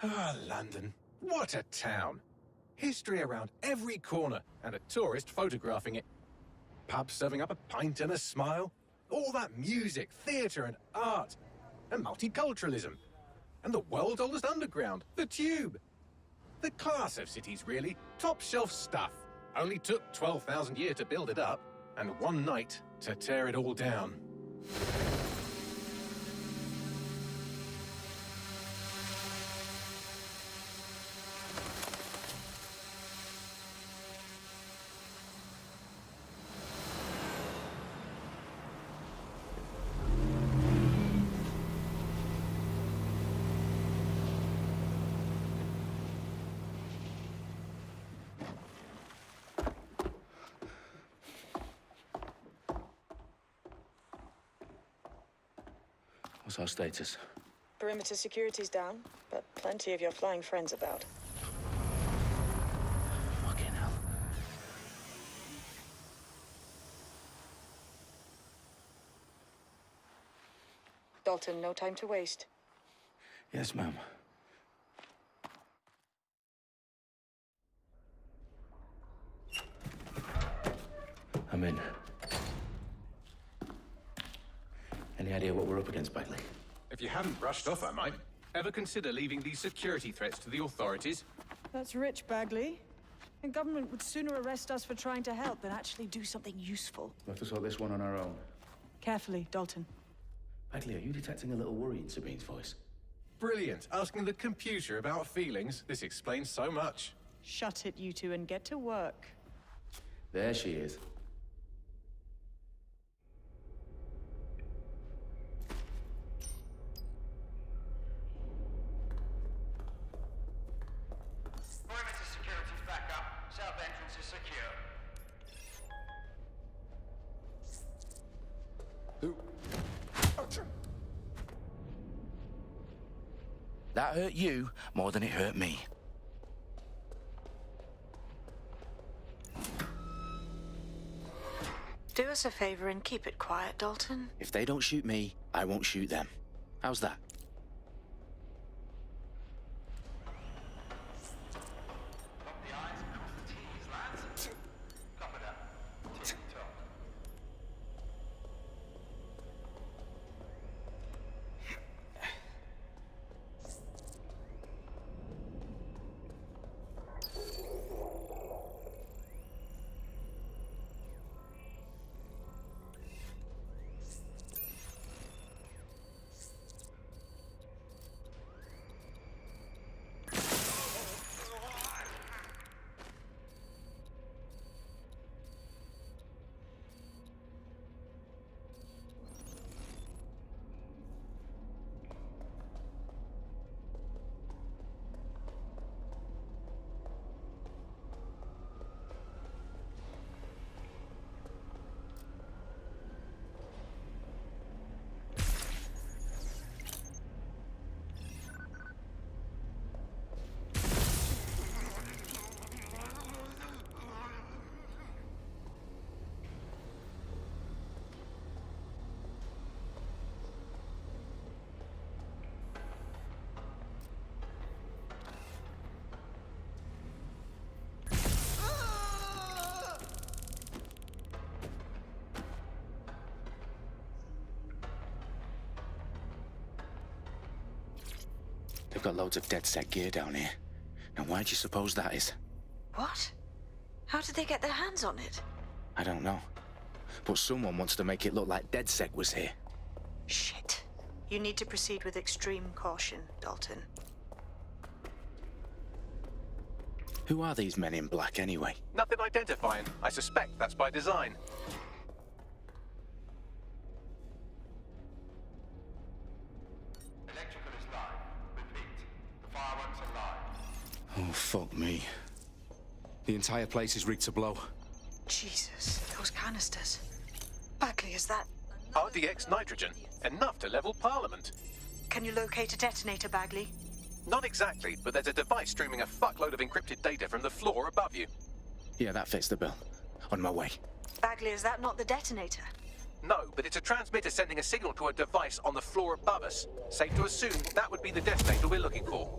Ah, London. What a town. History around every corner, and a tourist photographing it. Pubs serving up a pint and a smile. All that music, theatre and art. And multiculturalism. And the world's oldest underground, the Tube. The class of cities, really. Top shelf stuff. Only took 12,000 years to build it up, and one night to tear it all down. What's our status? Perimeter security's down, but plenty of your flying friends about. Fucking hell. Dalton, no time to waste. Yes, ma'am. I'm in. Any idea what we're up against, Bagley? If you haven't brushed off, I might. Ever consider leaving these security threats to the authorities? That's rich, Bagley. And government would sooner arrest us for trying to help than actually do something useful. We'll have to sort this one on our own. Carefully, Dalton. Bagley, are you detecting a little worry in Sabine's voice? Brilliant. Asking the computer about feelings. This explains so much. Shut it, you two, and get to work. There she is. Perimeter security's back up. South entrance is secure. That hurt you more than it hurt me. Do us a favor and keep it quiet, Dalton. If they don't shoot me, I won't shoot them. How's that? Dot the I's, cross the T's, lads. Copper that. Tick-tock. They've got loads of DedSec gear down here. Now why do you suppose that is? What? How did they get their hands on it? I don't know. But someone wants to make it look like DedSec was here. Shit. You need to proceed with extreme caution, Dalton. Who are these men in black anyway? Nothing identifying. I suspect that's by design. Electrical is live. Repeat. The fireworks are live. Oh, fuck me. The entire place is rigged to blow. Jesus, those canisters. Bagley, is that... RDX nitrogen. Enough to level Parliament. Can you locate a detonator, Bagley? Not exactly, but there's a device streaming a fuckload of encrypted data from the floor above you. Yeah, that fits the bill. On my way. Bagley, is that not the detonator? No, but it's a transmitter sending a signal to a device on the floor above us. Safe to assume that would be the detonator we're looking for.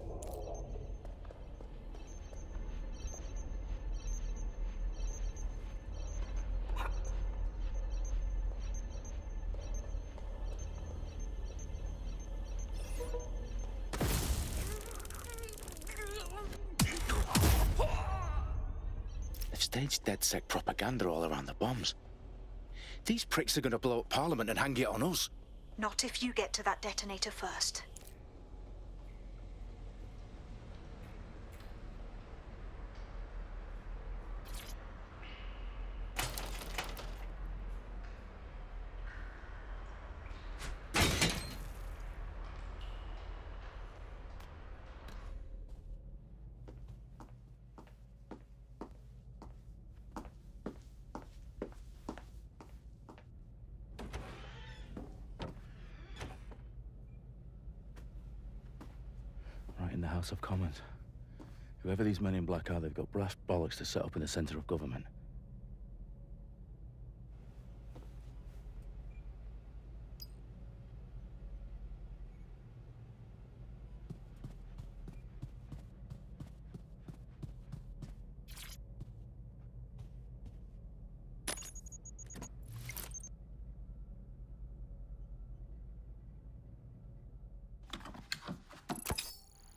staged DedSec propaganda all around the bombs. These pricks are going to blow up Parliament and hang it on us. Not if you get to that detonator first. Right in the House of Commons. Whoever these men in black are, they've got brass bollocks to set up in the centre of government.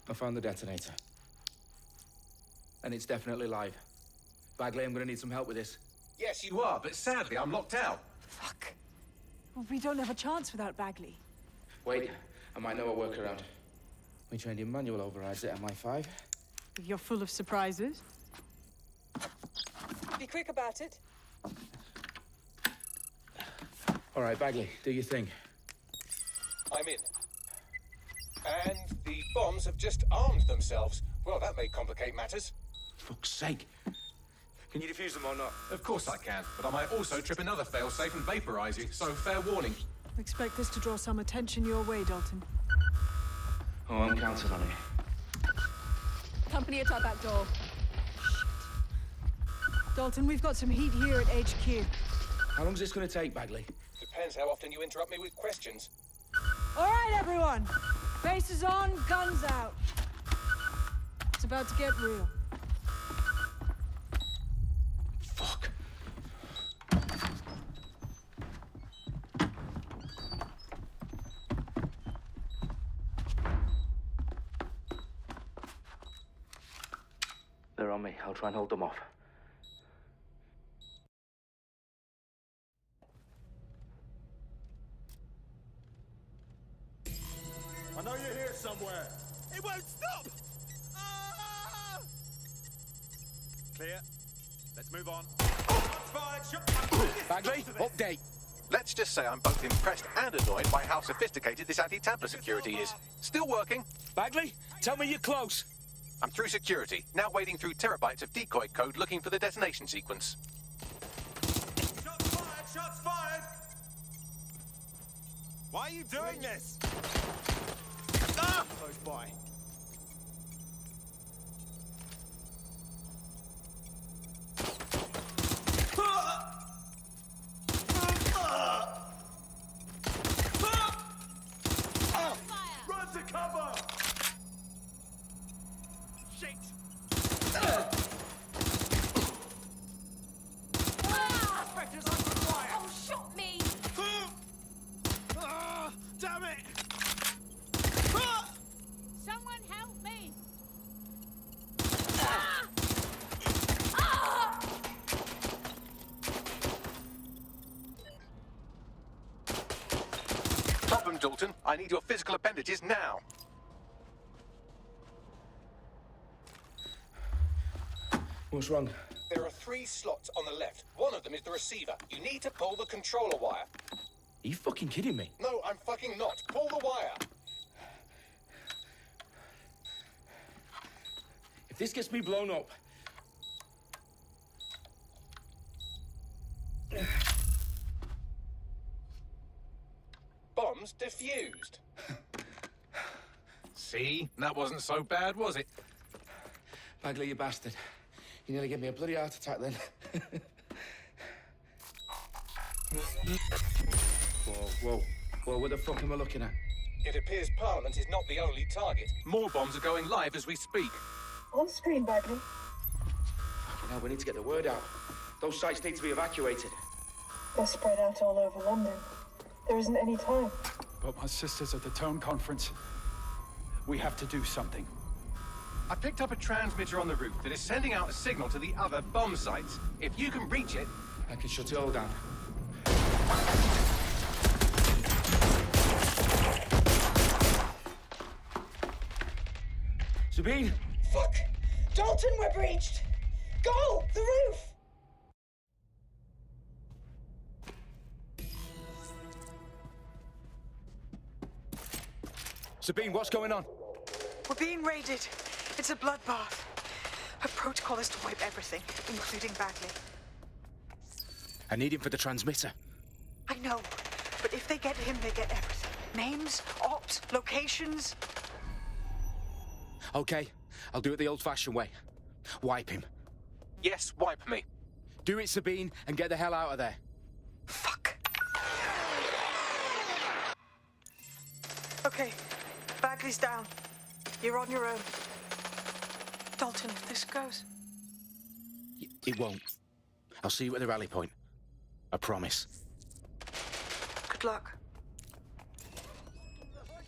I found the detonator. And it's definitely live. Bagley, I'm gonna need some help with this. Yes, you are, but sadly, I'm locked out. Fuck. We don't have a chance without Bagley. Wait, I might know a workaround. We trained in manual overrides at MI5. You're full of surprises. Be quick about it. All right, Bagley, do your thing. I'm in. And the bombs have just armed themselves. Well, that may complicate matters. Fuck's sake. Can you defuse them or not? Of course I can, but I might also trip another failsafe and vaporize you, so fair warning. Expect this to draw some attention your way, Dalton. Oh, I'm counting on it. Company at our back door. Dalton, we've got some heat here at HQ. How long's this gonna take, Bagley? Depends how often you interrupt me with questions. All right, everyone. Faces on, guns out. It's about to get real. Fuck. They're on me. I'll try and hold them off. I know you're here somewhere. It won't stop! Ah! Clear. Let's move on. Bagley, update. Let's just say I'm both impressed and annoyed by how sophisticated this anti-Templar security is. Still working. Bagley, tell me you're close. I'm through security, now wading through terabytes of decoy code looking for the detonation sequence. Shots fired! Shots fired! Why are you doing this? Ah! Close by. Run to cover! Shit! Spectres under fire! Oh, shot me! Damn it! Someone help me! Topham, Dalton, I need your physical appendages now. What's wrong? There are 3 slots on the left. One of them is the receiver. You need to pull the controller wire. Are you fucking kidding me? No, I'm fucking not. Pull the wire. If this gets me blown up... Bombs defused. See? That wasn't so bad, was it? Bagley, you bastard. You nearly gave me a bloody heart attack then. Whoa, what the fuck am I looking at? It appears Parliament is not the only target. More bombs are going live as we speak. On screen, Bagley. Now we need to get the word out. Those sites need to be evacuated. They're spread out all over London. There isn't any time. But my sister's at the town conference. We have to do something. I picked up a transmitter on the roof that is sending out a signal to the other bomb sites. If you can reach it... I can shut it all down. Sabine! Fuck! Dalton, we're breached! Go! The roof! Sabine, what's going on? We're being raided. It's a bloodbath. Her protocol is to wipe everything, including Bagley. I need him for the transmitter. I know, but if they get him, they get everything. Names, ops, locations. Okay, I'll do it the old-fashioned way. Wipe him. Yes, wipe me. Do it, Sabine, and get the hell out of there. Fuck. Okay, Bagley's down. You're on your own. Dalton, if this goes... It won't. I'll see you at the rally point. I promise. Good luck.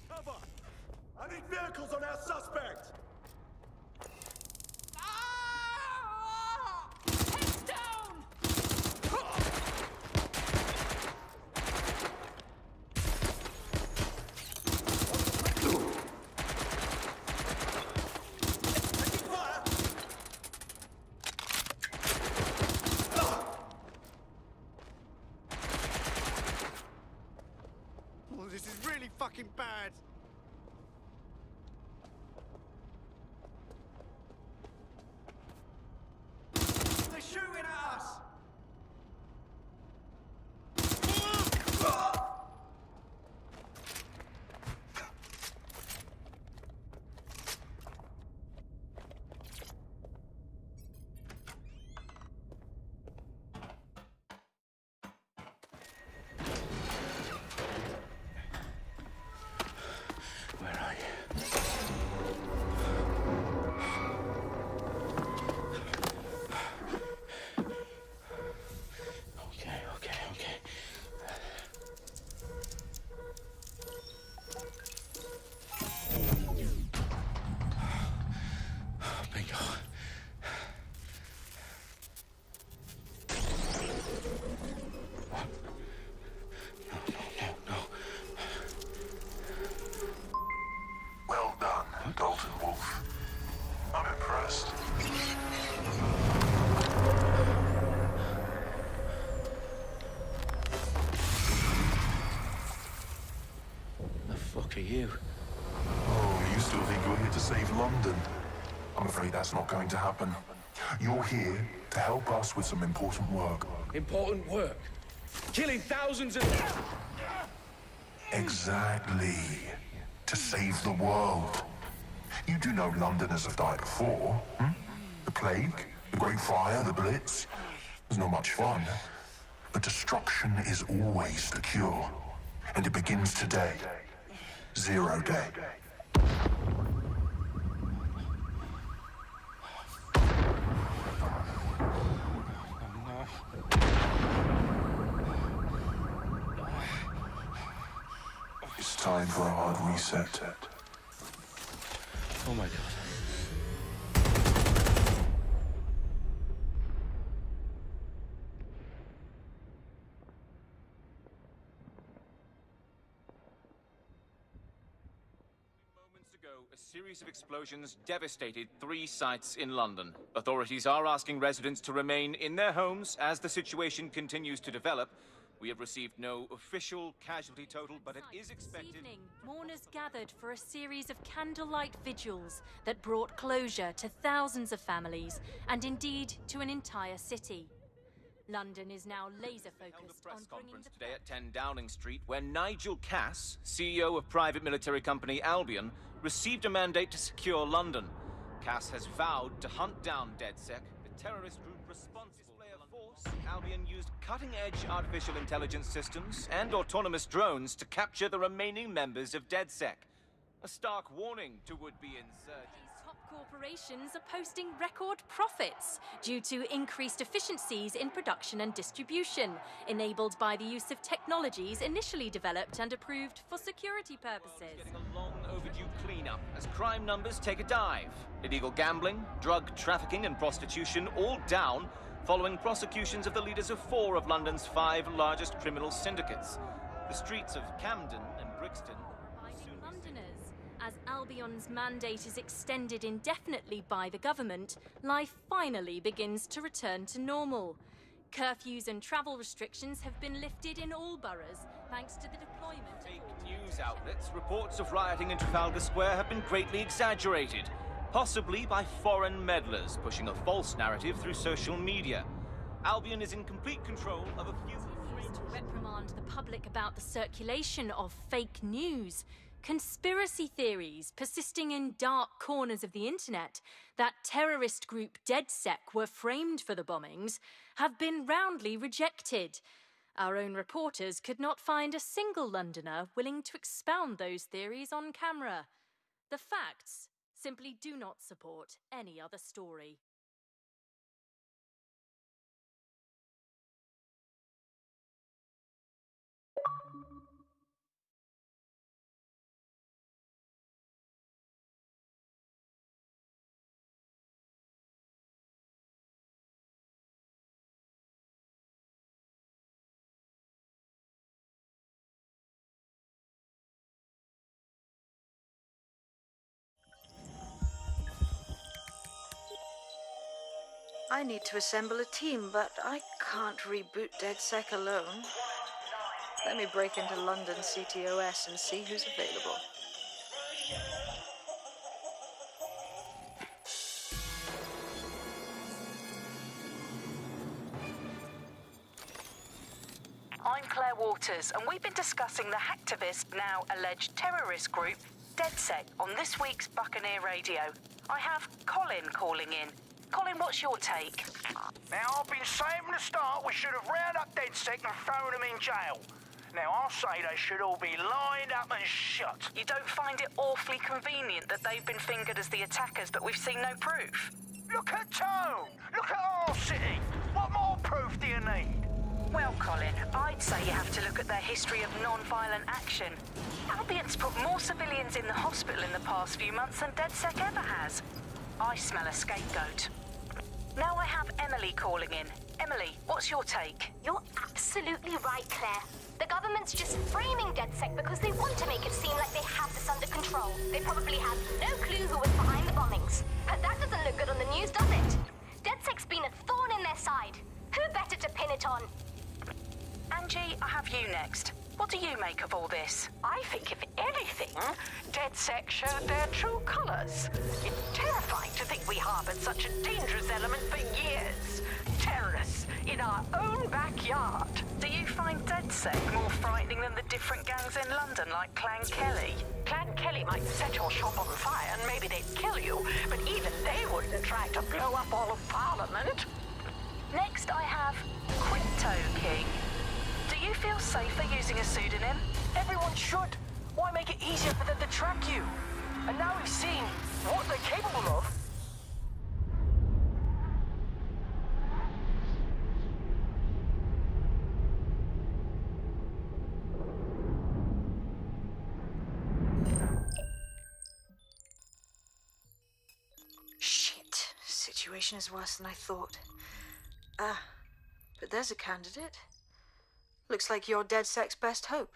Cover! I need vehicles on our suspect! Heads down! Fire! Oh, this is really fucking bad. They're shooting at us! Where are you? Okay. Bingo. What? No. Well done, Dalton Wolf. I'm impressed. The fuck are you? Oh, you still think you're here to save London? I'm afraid that's not going to happen. You're here to help us with some important work. Important work. Killing thousands of... Exactly. To save the world. You do know Londoners have died before, hmm? The Plague, the Great Fire, the Blitz. It's not much fun. But destruction is always the cure. And it begins today. Zero Day. It's time for a hard reset. Oh my god. Moments ago, a series of explosions devastated 3 sites in London. Authorities are asking residents to remain in their homes as the situation continues to develop. We have received no official casualty total, but it is expected... This evening, mourners gathered for a series of candlelight vigils that brought closure to thousands of families, and indeed to an entire city. London is now laser-focused held a on press bringing conference the... today at 10 Downing Street, where Nigel Cass, CEO of private military company Albion, received a mandate to secure London. Cass has vowed to hunt down DedSec, the terrorist group responsible for force. Albion used cutting-edge artificial intelligence systems and autonomous drones to capture the remaining members of DedSec. A stark warning to would-be insurgents. Top corporations are posting record profits due to increased efficiencies in production and distribution, enabled by the use of technologies initially developed and approved for security purposes. Getting a long overdue cleanup as crime numbers take a dive. Illegal gambling, drug trafficking and prostitution all down following prosecutions of the leaders of 4 of London's 5 largest criminal syndicates. The streets of Camden and Brixton Londoners. As Albion's mandate is extended indefinitely by the government, life finally begins to return to normal. Curfews and travel restrictions have been lifted in all boroughs, thanks to the deployment of fake news outlets. Reports of rioting in Trafalgar Square have been greatly exaggerated, possibly by foreign meddlers pushing a false narrative through social media. Albion is in complete control of a few... to reprimand the public about the circulation of fake news, conspiracy theories persisting in dark corners of the internet that terrorist group DedSec were framed for the bombings have been roundly rejected. Our own reporters could not find a single Londoner willing to expound those theories on camera. The facts simply do not support any other story. I need to assemble a team, but I can't reboot DedSec alone. Let me break into London CTOS and see who's available. I'm Claire Waters, and we've been discussing the hacktivist, now alleged terrorist group, DedSec, on this week's Buccaneer Radio. I have Colin calling in. Colin, what's your take? Now, I've been saying from the start we should have rounded up DedSec and thrown them in jail. Now, I'll say they should all be lined up and shot. You don't find it awfully convenient that they've been fingered as the attackers, but we've seen no proof? Look at Tone! Look at our city! What more proof do you need? Well, Colin, I'd say you have to look at their history of non-violent action. Albion's put more civilians in the hospital in the past few months than DedSec ever has. I smell a scapegoat. Now I have Emily calling in. Emily, what's your take? You're absolutely right, Claire. The government's just framing DedSec because they want to make it seem like they have this under control. They probably have no clue who was behind the bombings. But that doesn't look good on the news, does it? DedSec's been a thorn in their side. Who better to pin it on? Angie, I have you next. What do you make of all this? I think, if anything, DedSec showed their true colors. It's terrifying to think we harbored such a dangerous element for years. Terrorists in our own backyard. Do you find DedSec more frightening than the different gangs in London, like Clan Kelly? Clan Kelly might set your shop on fire and maybe they'd kill you, but even they wouldn't try to blow up all of Parliament. Next, I have Crypto King. Do you feel safer using a pseudonym? Everyone should. Why make it easier for them to track you? And now we've seen what they're capable of. Shit. Situation is worse than I thought. But there's a candidate. Looks like you're DedSec's best hope.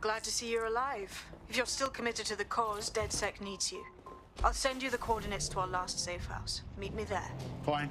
Glad to see you're alive. If you're still committed to the cause, DedSec needs you. I'll send you the coordinates to our last safe house. Meet me there. Fine.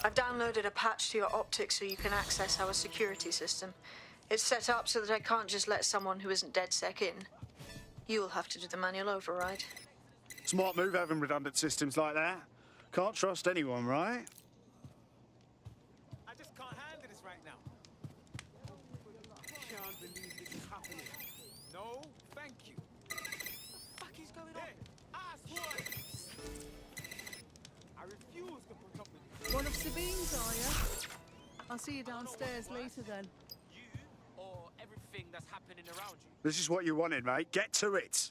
I've downloaded a patch to your optics so you can access our security system. It's set up so that I can't just let someone who isn't DedSec in. You'll have to do the manual override. Smart move having redundant systems like that. Can't trust anyone, right? I just can't handle this right now. Can't believe this is happening. No, thank you. What the fuck is going on? Hey, assholes! I refuse to put up with this. One of Sabine's, are you? I'll see you downstairs later then. You or everything that's happening around you. This is what you wanted, mate. Get to it.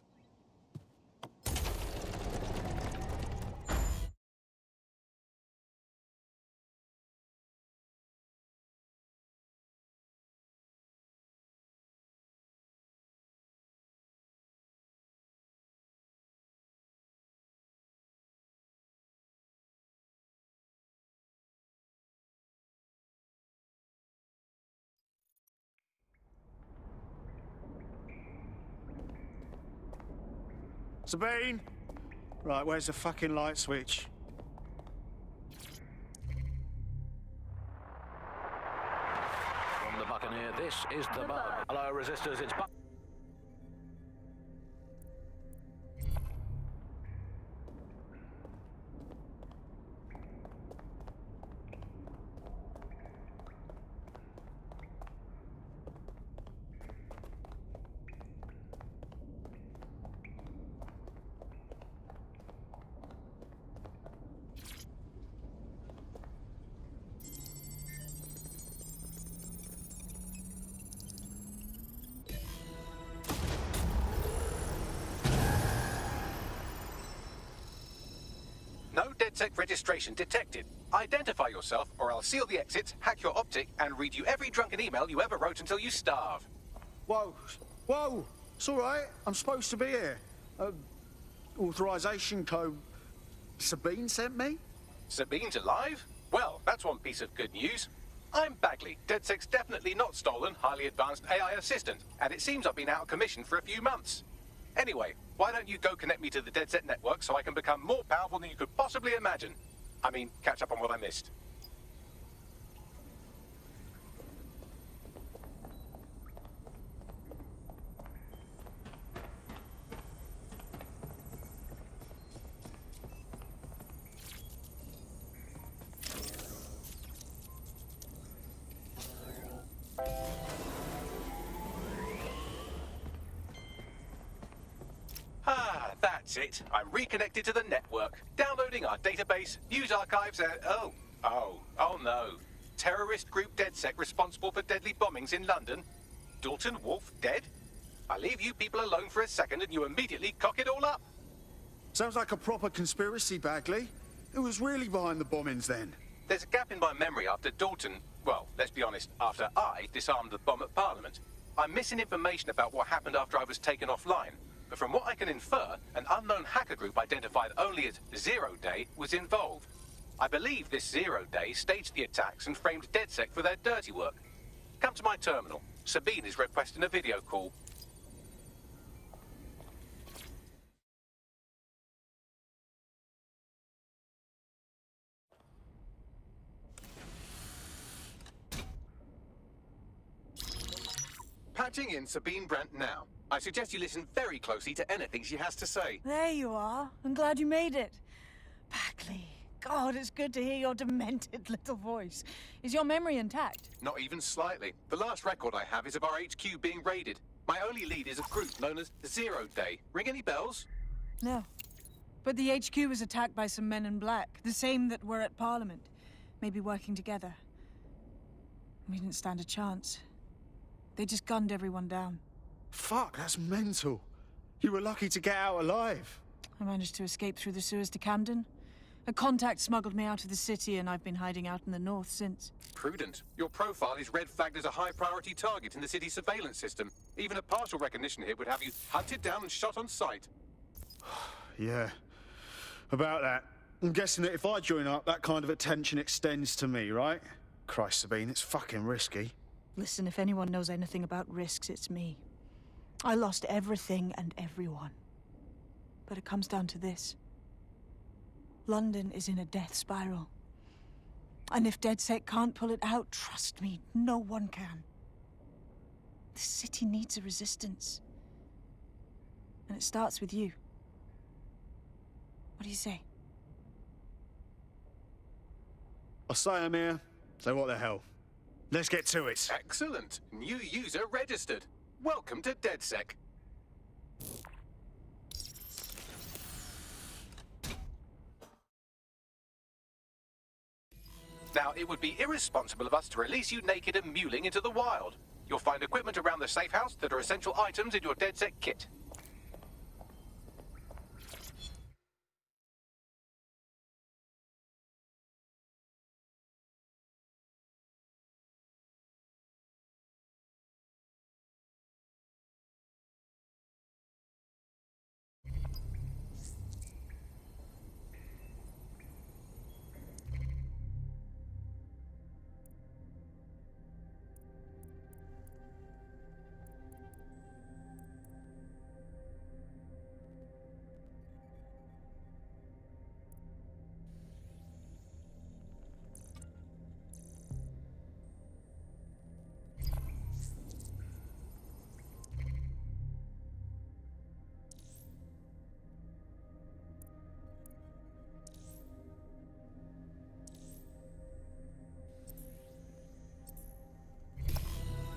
Sabine! Right, where's the fucking light switch? From the Buccaneer, this is the Bug. Hello, resistors, it's Buck. No DedSec registration detected. Identify yourself, or I'll seal the exits, hack your optic, and read you every drunken email you ever wrote until you starve. Whoa, whoa, it's all right. I'm supposed to be here. Authorization code Sabine sent me? Sabine's alive? Well, that's one piece of good news. I'm Bagley, DedSec's definitely not stolen, highly advanced AI assistant, and it seems I've been out of commission for a few months. Anyway, why don't you go connect me to the DedSec network so I can become more powerful than you could possibly imagine? I mean, catch up on what I missed. Ah, that's it. I'm reconnected to the network, downloading our database, news archives, and oh no. Terrorist group DedSec responsible for deadly bombings in London. Dalton Wolf dead? I leave you people alone for a second and you immediately cock it all up. Sounds like a proper conspiracy, Bagley. Who was really behind the bombings then? There's a gap in my memory after Dalton, well, let's be honest, after I disarmed the bomb at Parliament. I'm missing information about what happened after I was taken offline. But from what I can infer, an unknown hacker group identified only as Zero Day was involved. I believe this Zero Day staged the attacks and framed DedSec for their dirty work. Come to my terminal. Sabine is requesting a video call. Patching in Sabine Brandt now. I suggest you listen very closely to anything she has to say. There you are. I'm glad you made it. Bagley. God, it's good to hear your demented little voice. Is your memory intact? Not even slightly. The last record I have is of our HQ being raided. My only lead is a group known as Zero Day. Ring any bells? No. But the HQ was attacked by some men in black, the same that were at Parliament. Maybe working together. We didn't stand a chance. They just gunned everyone down. Fuck, that's mental. You were lucky to get out alive. I managed to escape through the sewers to Camden. A contact smuggled me out of the city, and I've been hiding out in the north since. Prudent. Your profile is red flagged as a high-priority target in the city's surveillance system. Even a partial recognition hit would have you hunted down and shot on sight. Yeah, about that. I'm guessing that if I join up, that kind of attention extends to me, right? Christ, Sabine, it's fucking risky. Listen, if anyone knows anything about risks, it's me. I lost everything and everyone. But it comes down to this. London is in a death spiral. And if DedSec can't pull it out, trust me, no one can. The city needs a resistance. And it starts with you. What do you say? I say I'm here, so what the hell? Let's get to it. Excellent. New user registered. Welcome to DedSec. Now, it would be irresponsible of us to release you naked and mewling into the wild. You'll find equipment around the safe house that are essential items in your DedSec kit.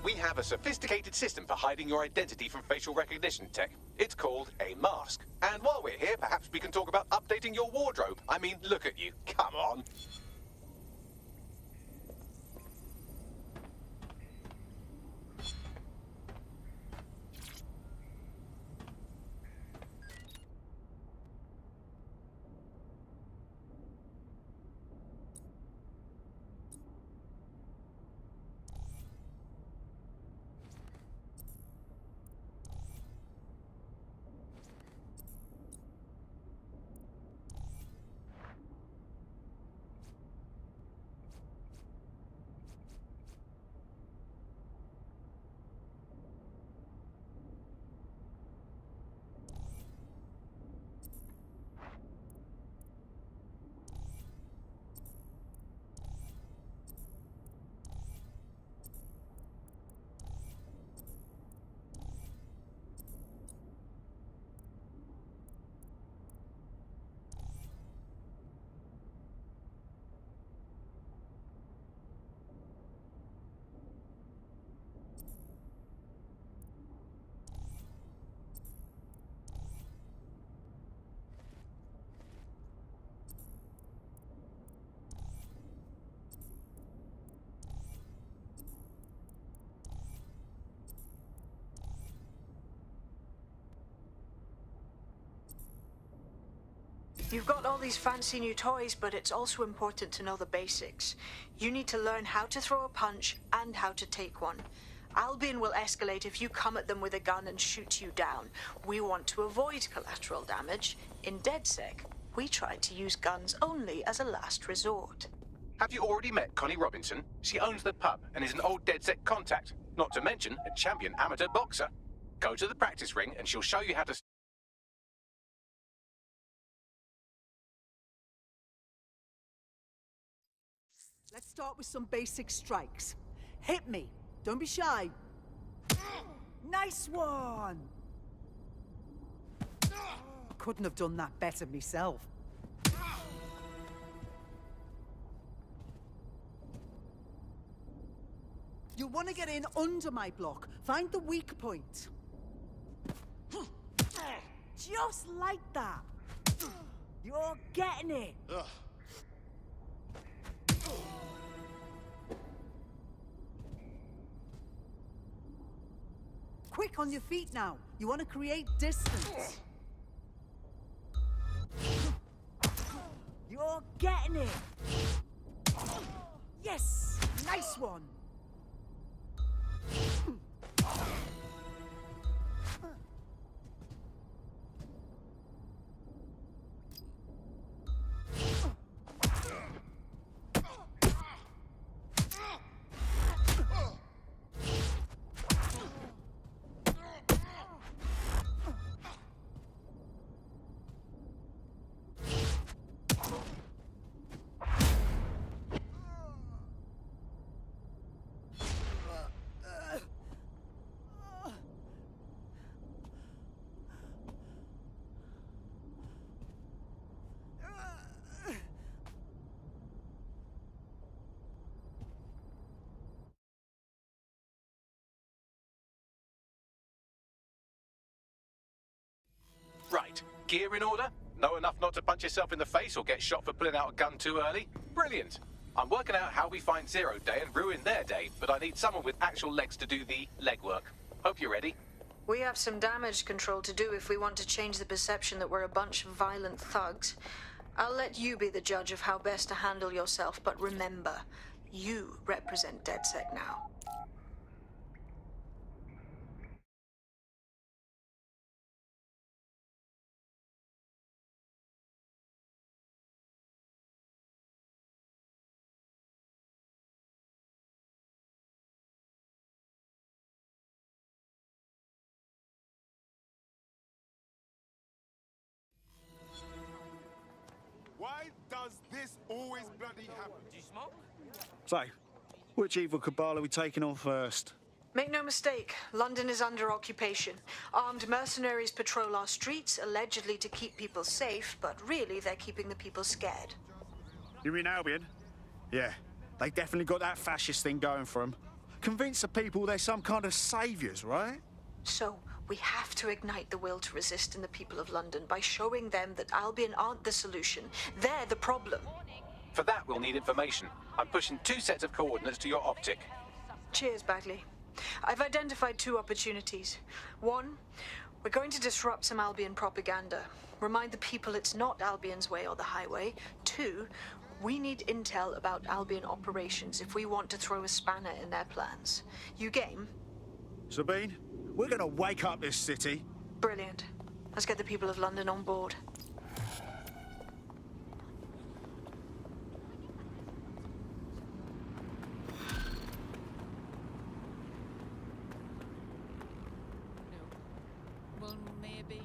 We have a sophisticated system for hiding your identity from facial recognition tech. It's called a mask. And while we're here, perhaps we can talk about updating your wardrobe. I mean, look at you. Come on. You've got all these fancy new toys, but it's also important to know the basics. You need to learn how to throw a punch and how to take one. Albion will escalate if you come at them with a gun and shoot you down. We want to avoid collateral damage. In DedSec, we try to use guns only as a last resort. Have you already met Connie Robinson? She owns the pub and is an old DedSec contact, not to mention a champion amateur boxer. Go to the practice ring and she'll show you how to... Let's start with some basic strikes. Hit me. Don't be shy. Nice one! Couldn't have done that better myself. You want to get in under my block. Find the weak point. Just like that. You're getting it. Quick on your feet now. You want to create distance. You're getting it. Yes, nice one. Right, gear in order? Know enough not to punch yourself in the face or get shot for pulling out a gun too early? Brilliant! I'm working out how we find Zero Day and ruin their day, but I need someone with actual legs to do the legwork. Hope you're ready. We have some damage control to do if we want to change the perception that we're a bunch of violent thugs. I'll let you be the judge of how best to handle yourself, but remember, you represent DedSec now. Why does this always bloody happen? Do you smoke? So, which evil cabal are we taking on first? Make no mistake, London is under occupation. Armed mercenaries patrol our streets, allegedly to keep people safe, but really they're keeping the people scared. You mean Albion? Yeah, they definitely got that fascist thing going for them. Convince the people they're some kind of saviours, right? So, we have to ignite the will to resist in the people of London by showing them that Albion aren't the solution. They're the problem. For that, we'll need information. I'm pushing 2 sets of coordinates to your optic. Cheers, Bagley. I've identified 2 opportunities. 1, we're going to disrupt some Albion propaganda. Remind the people it's not Albion's way or the highway. 2, we need intel about Albion operations if we want to throw a spanner in their plans. You game? Sabine, we're gonna wake up this city. Brilliant. Let's get the people of London on board. Well, maybe.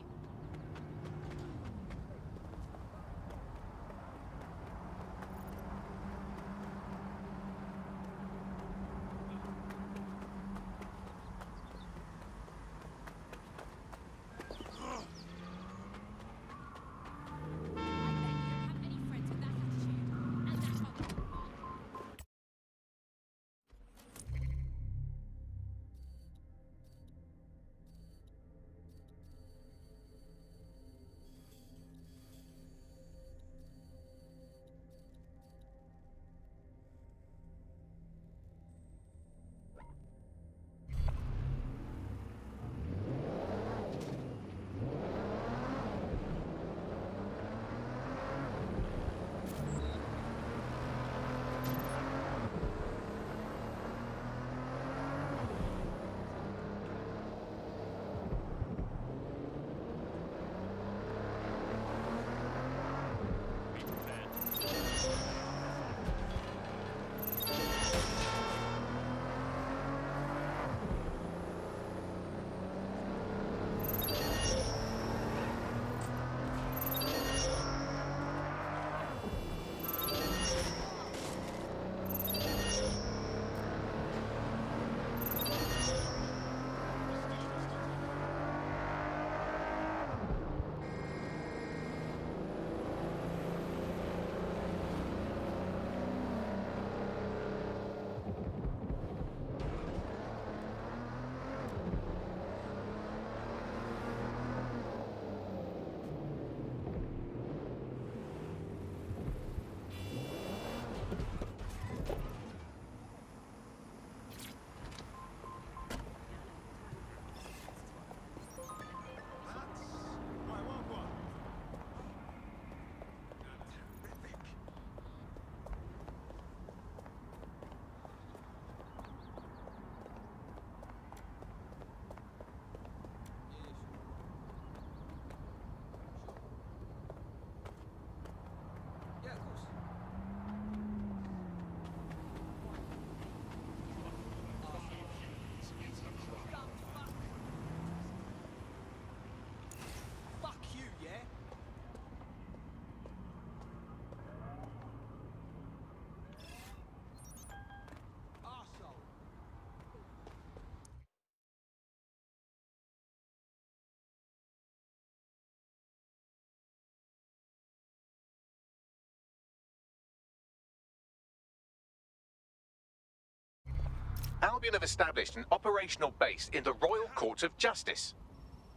Albion have established an operational base in the Royal Courts of Justice.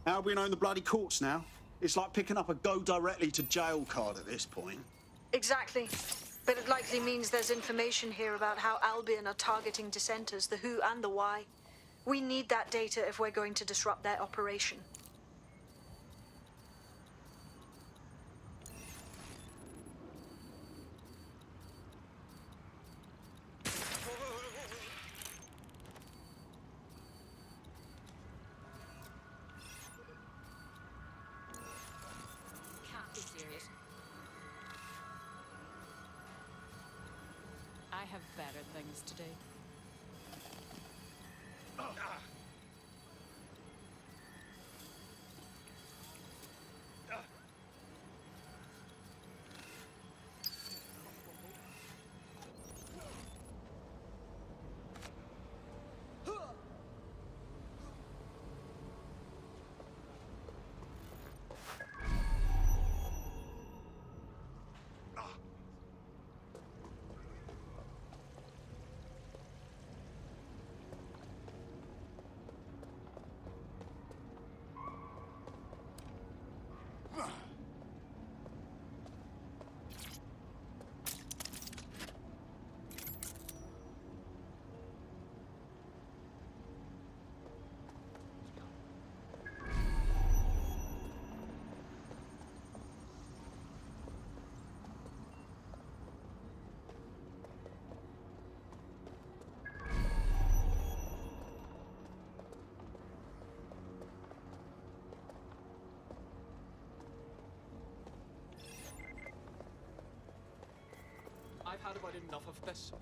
Albion own the bloody courts now. It's like picking up a go directly to jail card at this point. Exactly. But it likely means there's information here about how Albion are targeting dissenters, the who and the why. We need that data if we're going to disrupt their operation. Can't be serious. I have better things to do. I've had about enough of this.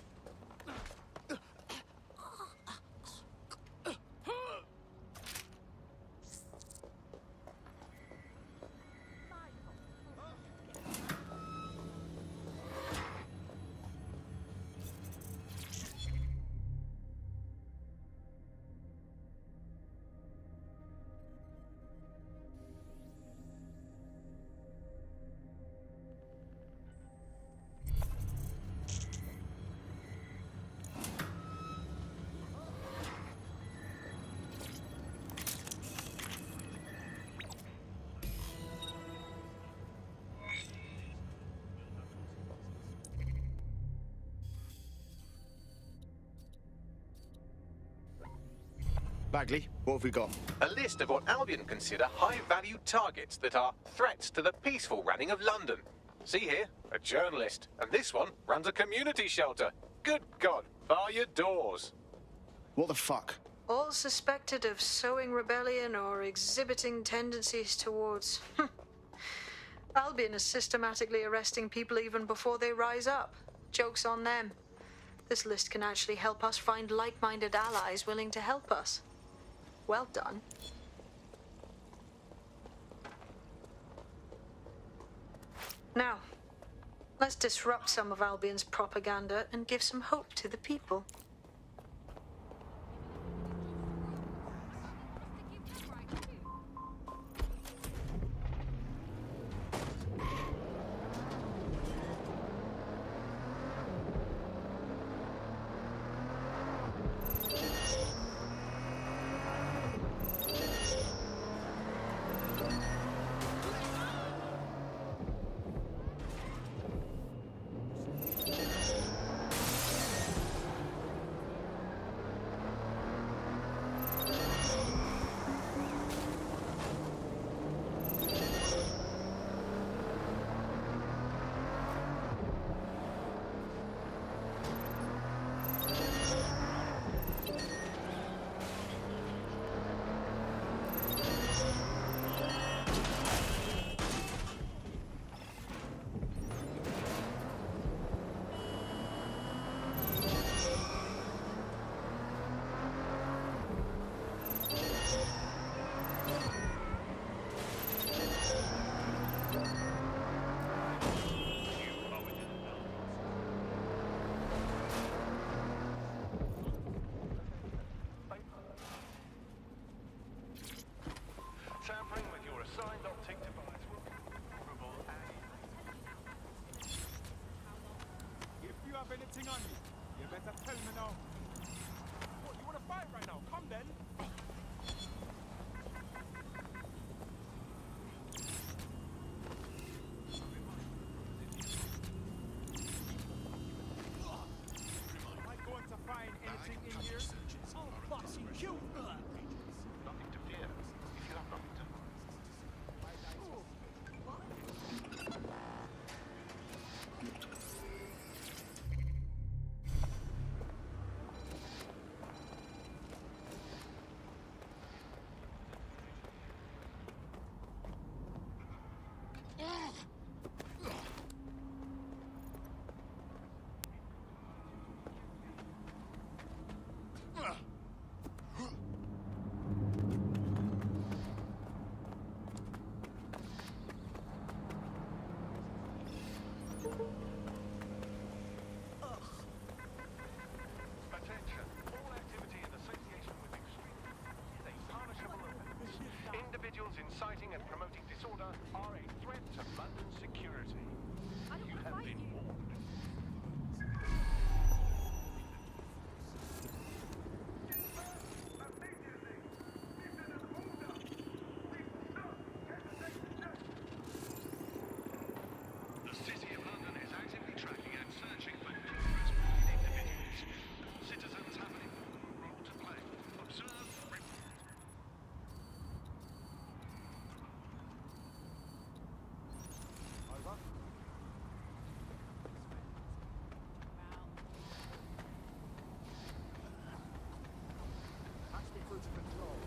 Bagley, what have we got? A list of what Albion consider high-value targets that are threats to the peaceful running of London. See here, a journalist, and this one runs a community shelter. Good God, bar your doors. What the fuck? All suspected of sowing rebellion or exhibiting tendencies towards... Albion is systematically arresting people even before they rise up. Joke's on them. This list can actually help us find like-minded allies willing to help us. Well done. Now, let's disrupt some of Albion's propaganda and give some hope to the people. Tampering with your assigned optic device will be vulnerable If you have anything on me, you better tell me now. inciting and promoting disorder are a threat to London's security. You have been warned. The City of London is actively tracking and searching for numerous wanted individuals. Citizens have an important role to play. Observe, report. Over. Patch me through to control.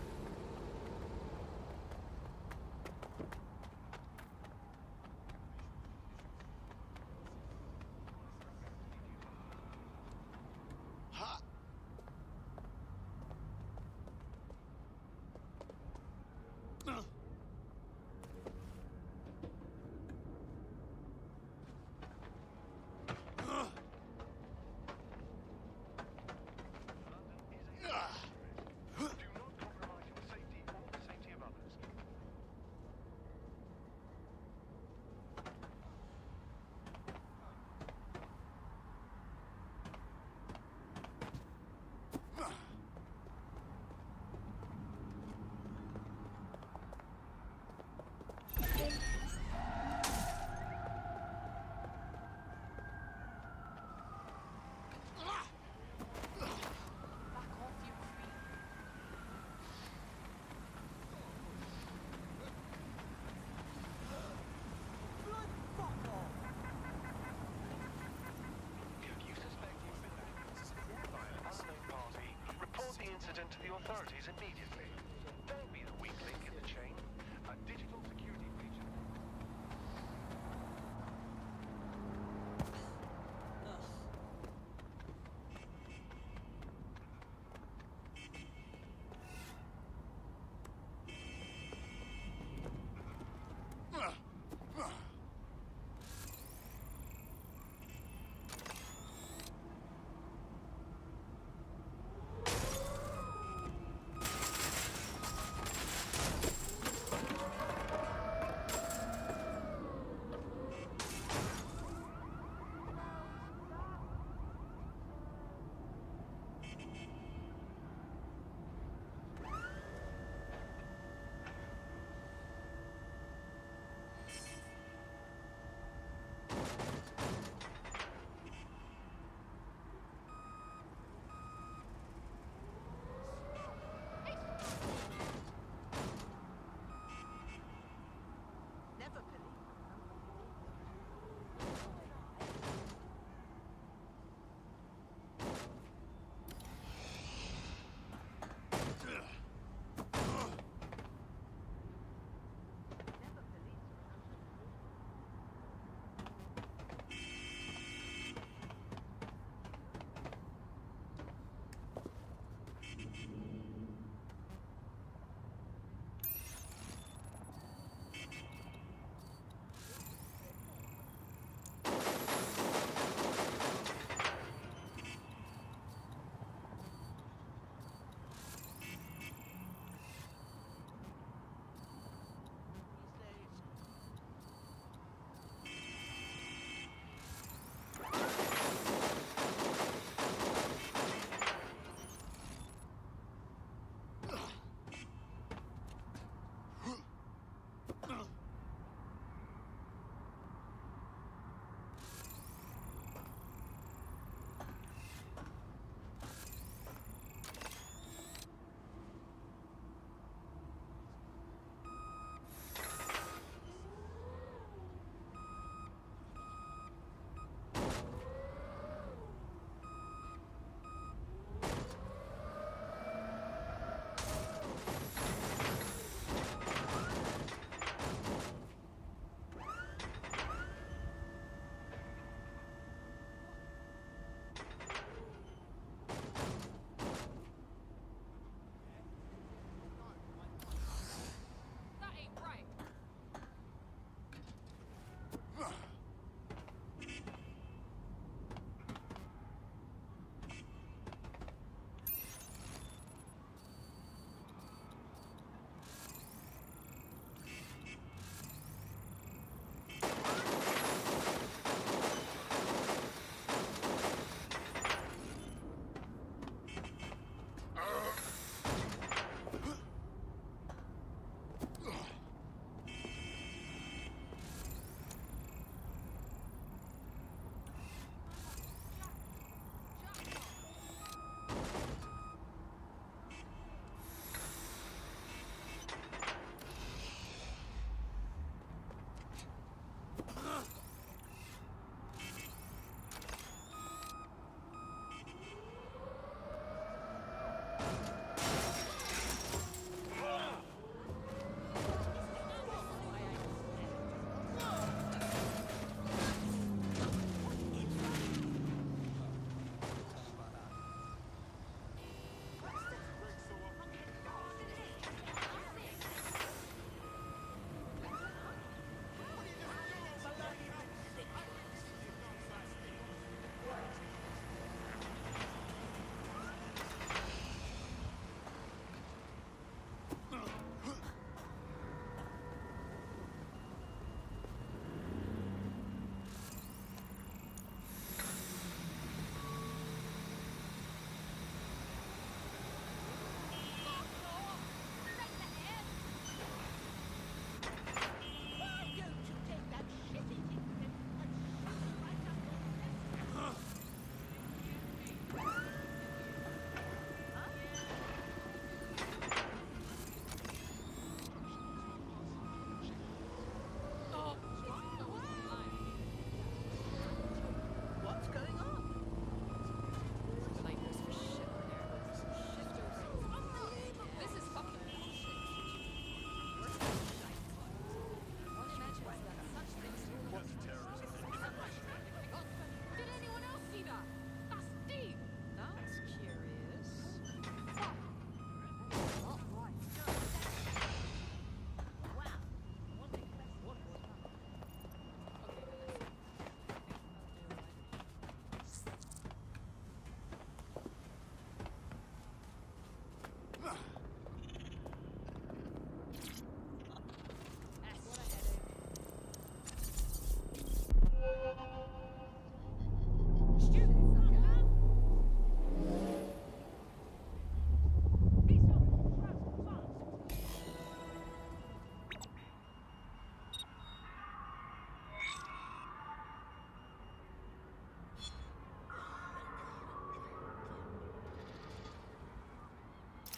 Report the incident to the authorities immediately. Don't be the weak link in the chain. A digital security breach.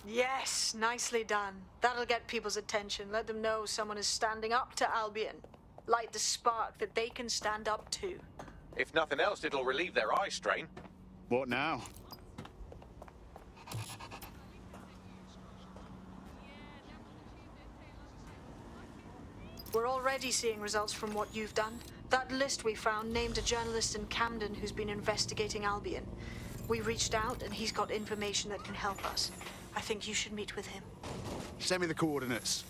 Yes, nicely done. That'll get people's attention. Let them know someone is standing up to Albion. Light the spark that they can stand up to. If nothing else, it'll relieve their eye strain. What now? We're already seeing results from what you've done. That list we found named a journalist in Camden who's been investigating Albion. We reached out and he's got information that can help us. I think you should meet with him. Send me the coordinates.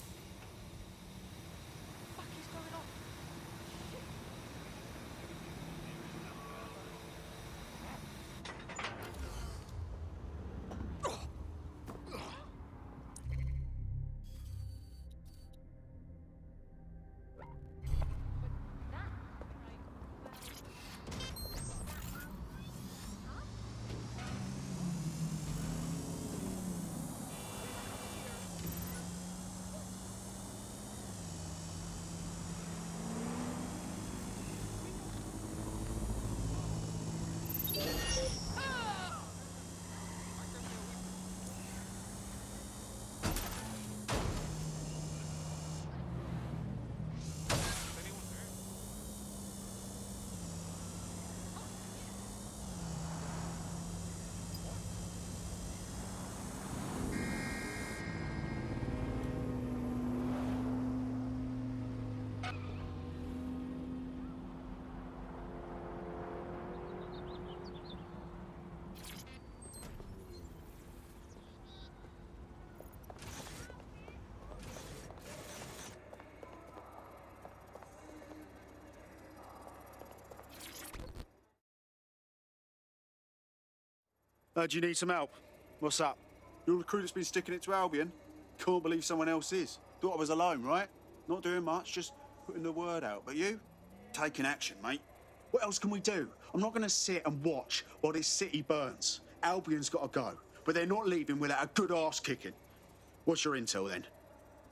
Do you need some help? What's up? You're the crew that's been sticking it to Albion? Can't believe someone else is. Thought I was alone, right? Not doing much, just putting the word out. But you? Taking action, mate. What else can we do? I'm not going to sit and watch while this city burns. Albion's got to go, but they're not leaving without a good arse kicking. What's your intel, then?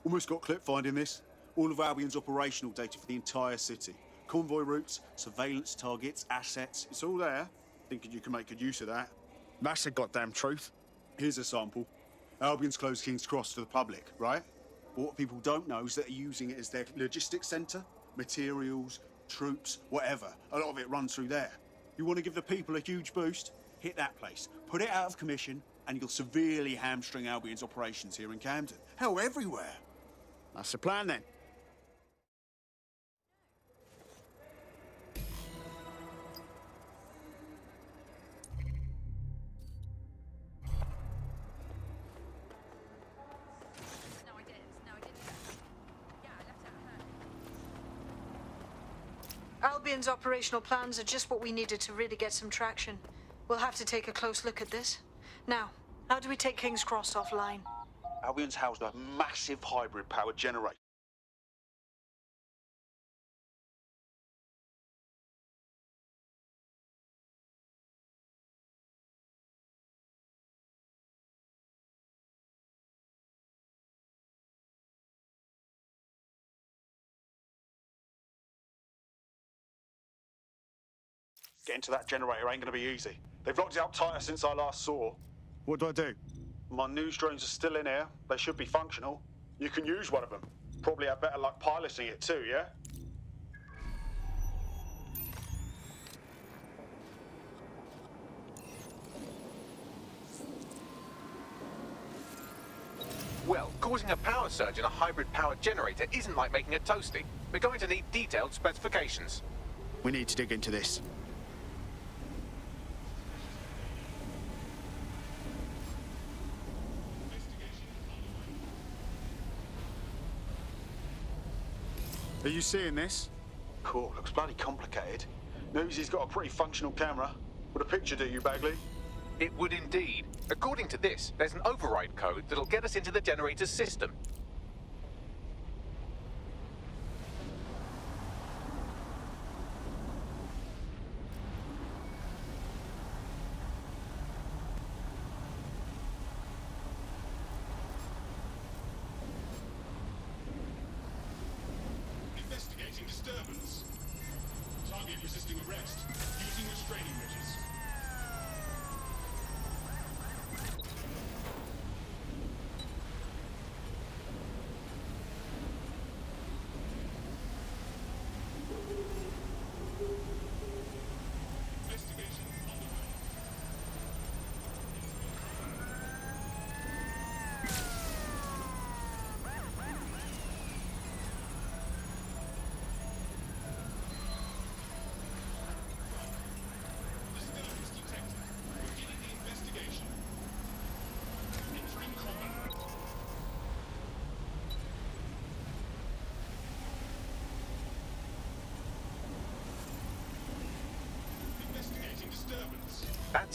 Almost got clip finding this. All of Albion's operational data for the entire city. Convoy routes, surveillance targets, assets. It's all there. Thinking you can make good use of that. That's the goddamn truth. Here's a sample. Albion's closed King's Cross to the public, right? But what people don't know is that they're using it as their logistics centre. Materials, troops, whatever. A lot of it runs through there. You want to give the people a huge boost? Hit that place. Put it out of commission, and you'll severely hamstring Albion's operations here in Camden. Hell, everywhere. That's the plan, then. Albion's operational plans are just what we needed to really get some traction. We'll have to take a close look at this. Now, how do we take King's Cross offline? Albion's housed a massive hybrid power generator. Getting to that generator ain't gonna be easy. They've locked it up tighter since I last saw. What do? My news drones are still in here. They should be functional. You can use one of them. Probably have better luck piloting it too, yeah? Well, causing a power surge in a hybrid power generator isn't like making a toasty. We're going to need detailed specifications. We need to dig into this. Are you seeing this? Cool, looks bloody complicated. Newsy's got a pretty functional camera. Would a picture do you, Bagley? It would indeed. According to this, there's an override code that'll get us into the generator's system. Investigating disturbance. Target resisting arrest. Using restraining measures.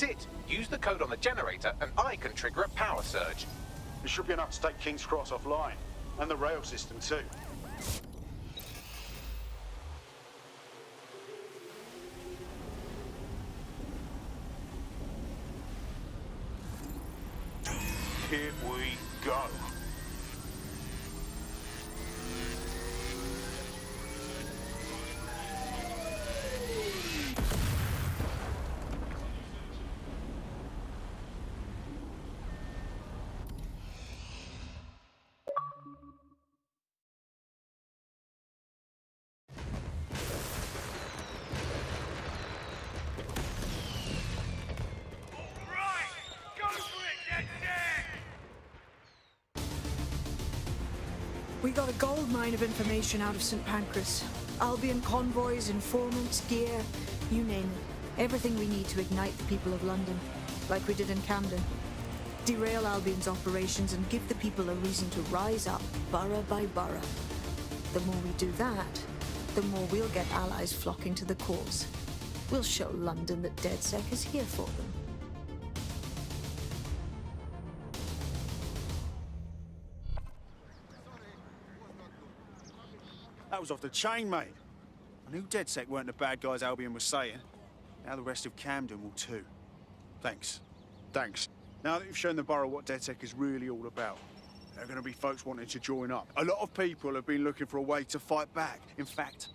That's it. Use the code on the generator and I can trigger a power surge. It should be enough to take King's Cross offline. And the rail system too. Here we go. We got a gold mine of information out of St. Pancras. Albion convoys, informants, gear, you name it. Everything we need to ignite the people of London, like we did in Camden. Derail Albion's operations and give the people a reason to rise up, borough by borough. The more we do that, the more we'll get allies flocking to the cause. We'll show London that DedSec is here for them. That was off the chain, mate. I knew DedSec weren't the bad guys Albion was saying. Now the rest of Camden will too. Thanks. Thanks. Now that you've shown the borough what DedSec is really all about, there are going to be folks wanting to join up. A lot of people have been looking for a way to fight back. In fact,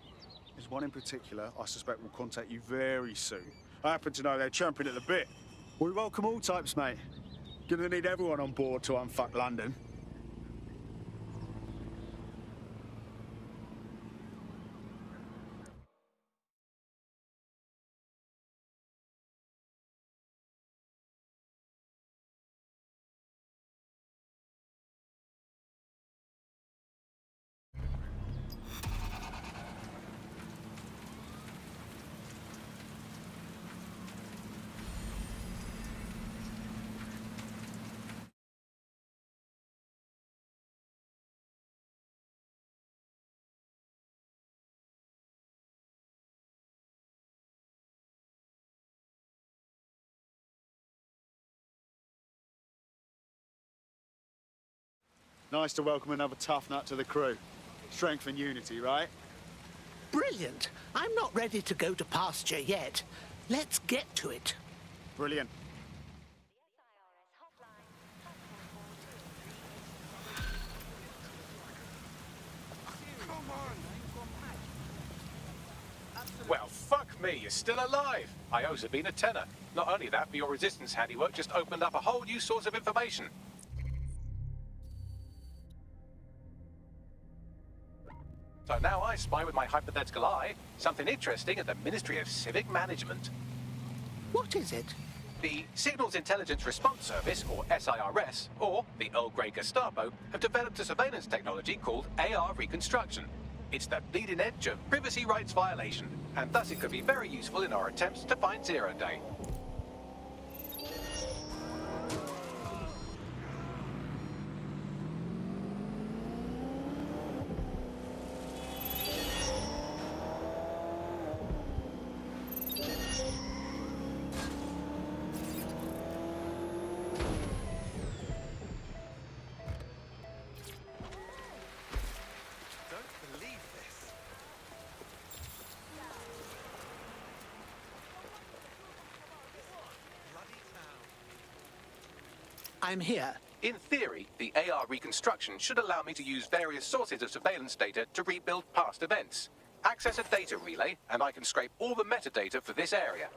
there's one in particular I suspect will contact you very soon. I happen to know they're champing at the bit. We welcome all types, mate. Gonna need everyone on board to unfuck London. Nice to welcome another tough nut to the crew. Strength and unity, right? Brilliant. I'm not ready to go to pasture yet. Let's get to it. Brilliant. Well, fuck me, you're still alive. I owe Sabine a tenner. Not only that, but your resistance handiwork just opened up a whole new source of information. So now I spy with my hypothetical eye something interesting at the Ministry of Civic Management. What is it? The Signals Intelligence Response Service, or SIRS, or the Earl Grey Gestapo, have developed a surveillance technology called AR Reconstruction. It's the bleeding edge of privacy rights violation, and thus it could be very useful in our attempts to find Zero Day. I'm here. In theory, the AR reconstruction should allow me to use various sources of surveillance data to rebuild past events. Access a data relay, and I can scrape all the metadata for this area.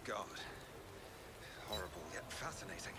God. Horrible yet fascinating.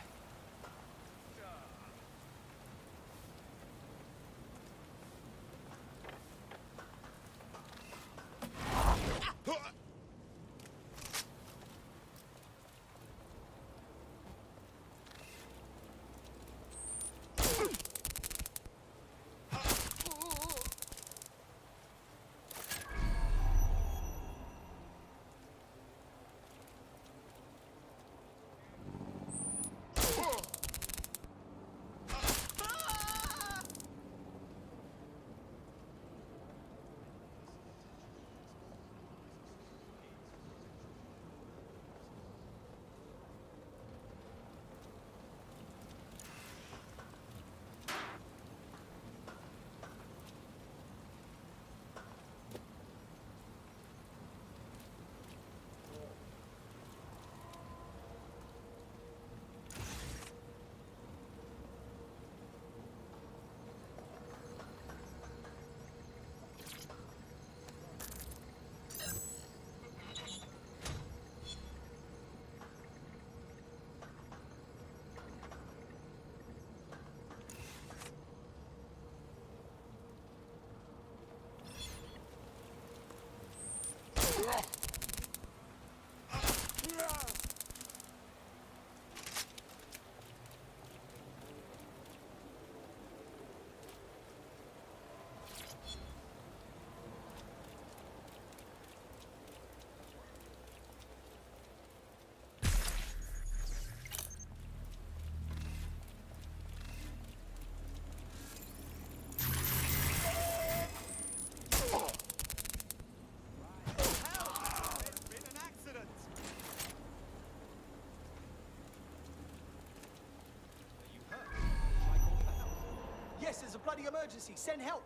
Yes, there's a bloody emergency. Send help.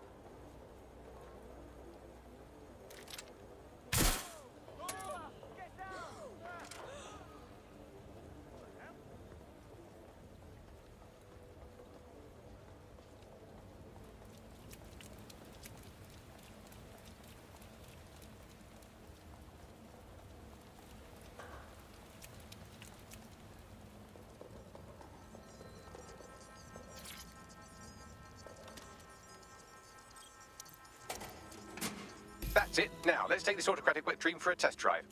That's it. Now, let's take this autocratic wet dream for a test drive.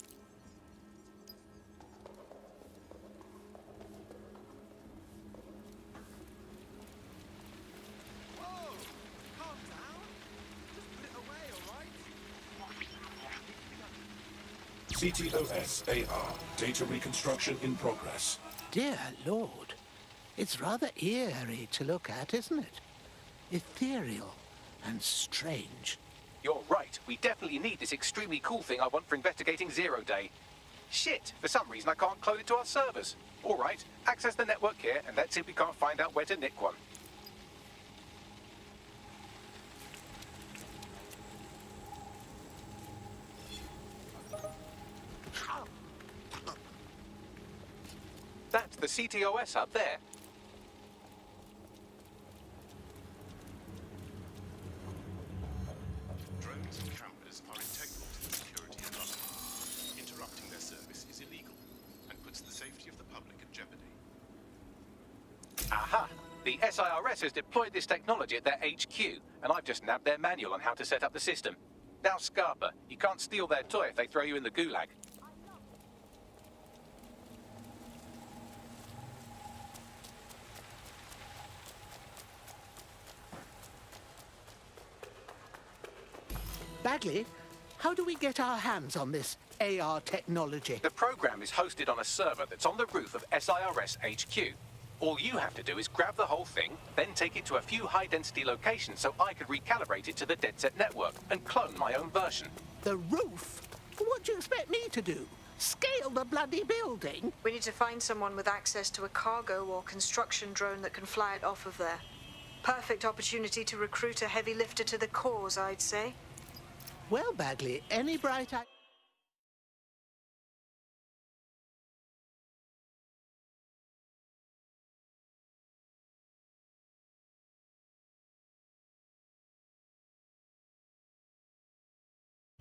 CTOS-AR. Data reconstruction in progress. Dear Lord, it's rather eerie to look at, isn't it? Ethereal and strange. You're right. We definitely need this extremely cool thing I want for investigating Zero Day. Shit, for some reason I can't clone it to our servers. All right, access the network here, and let's see if we can't find out where to nick one. That's the CTOS up there. Drones and cameras are integral to the security of London. Interrupting their service is illegal and puts the safety of the public at jeopardy. Aha! The SIRS has deployed this technology at their HQ, and I've just nabbed their manual on how to set up the system. Now, Scarpa, you can't steal their toy if they throw you in the gulag. Bagley, how do we get our hands on this AR technology? The program is hosted on a server that's on the roof of SIRS HQ. All you have to do is grab the whole thing, then take it to a few high-density locations so I could recalibrate it to the DedSec network and clone my own version. The roof? What do you expect me to do? Scale the bloody building? We need to find someone with access to a cargo or construction drone that can fly it off of there. Perfect opportunity to recruit a heavy lifter to the cause, I'd say. Well, Bagley, any bright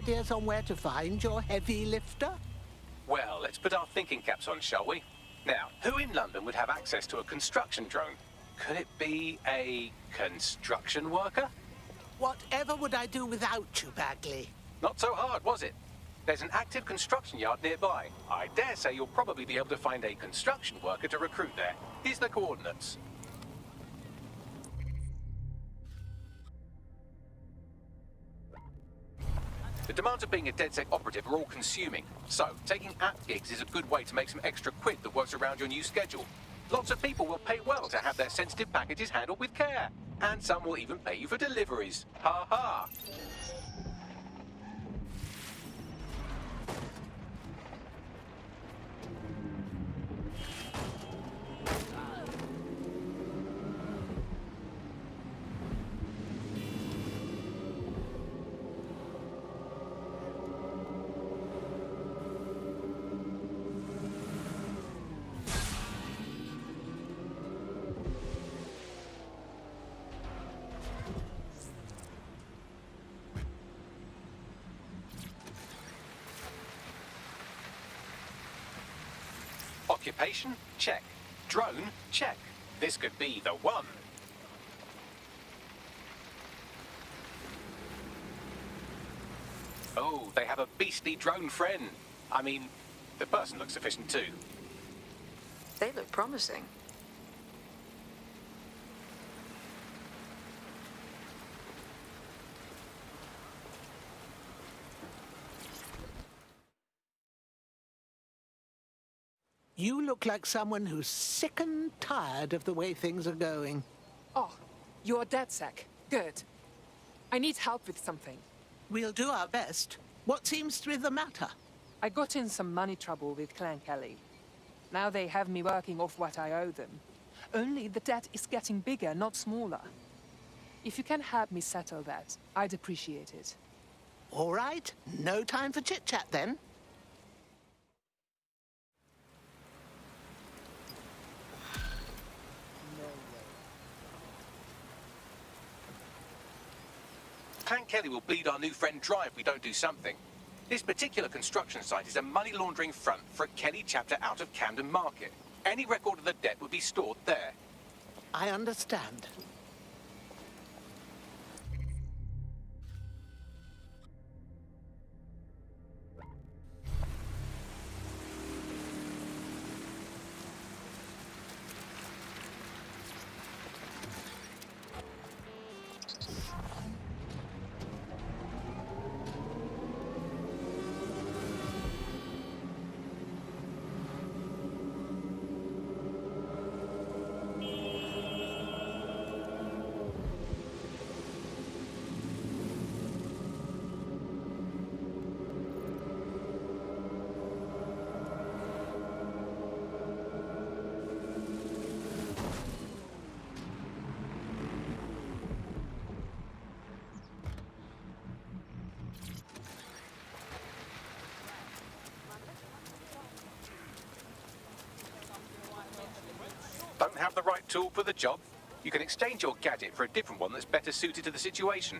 ideas on where to find your heavy lifter? Well, let's put our thinking caps on, shall we? Now, who in London would have access to a construction drone? Could it be a construction worker? Whatever would I do without you, Bagley? Not so hard, was it? There's an active construction yard nearby. I dare say you'll probably be able to find a construction worker to recruit there. Here's the coordinates. The demands of being a DedSec operative are all-consuming, so taking app gigs is a good way to make some extra quid that works around your new schedule. Lots of people will pay well to have their sensitive packages handled with care, and some will even pay you for deliveries. Ha ha! Occupation? Check. Drone? Check. This could be the one. Oh, they have a beastly drone friend. I mean, the person looks sufficient too. They look promising. You look like someone who's sick and tired of the way things are going. Oh, you're DedSec. Good. I need help with something. We'll do our best. What seems to be the matter? I got in some money trouble with Clan Kelly. Now they have me working off what I owe them. Only the debt is getting bigger, not smaller. If you can help me settle that, I'd appreciate it. All right. No time for chit-chat then. Clan Kelly will bleed our new friend dry if we don't do something. This particular construction site is a money laundering front for a Kelly chapter out of Camden Market. Any record of the debt would be stored there. I understand. Don't have the right tool for the job? You can exchange your gadget for a different one that's better suited to the situation.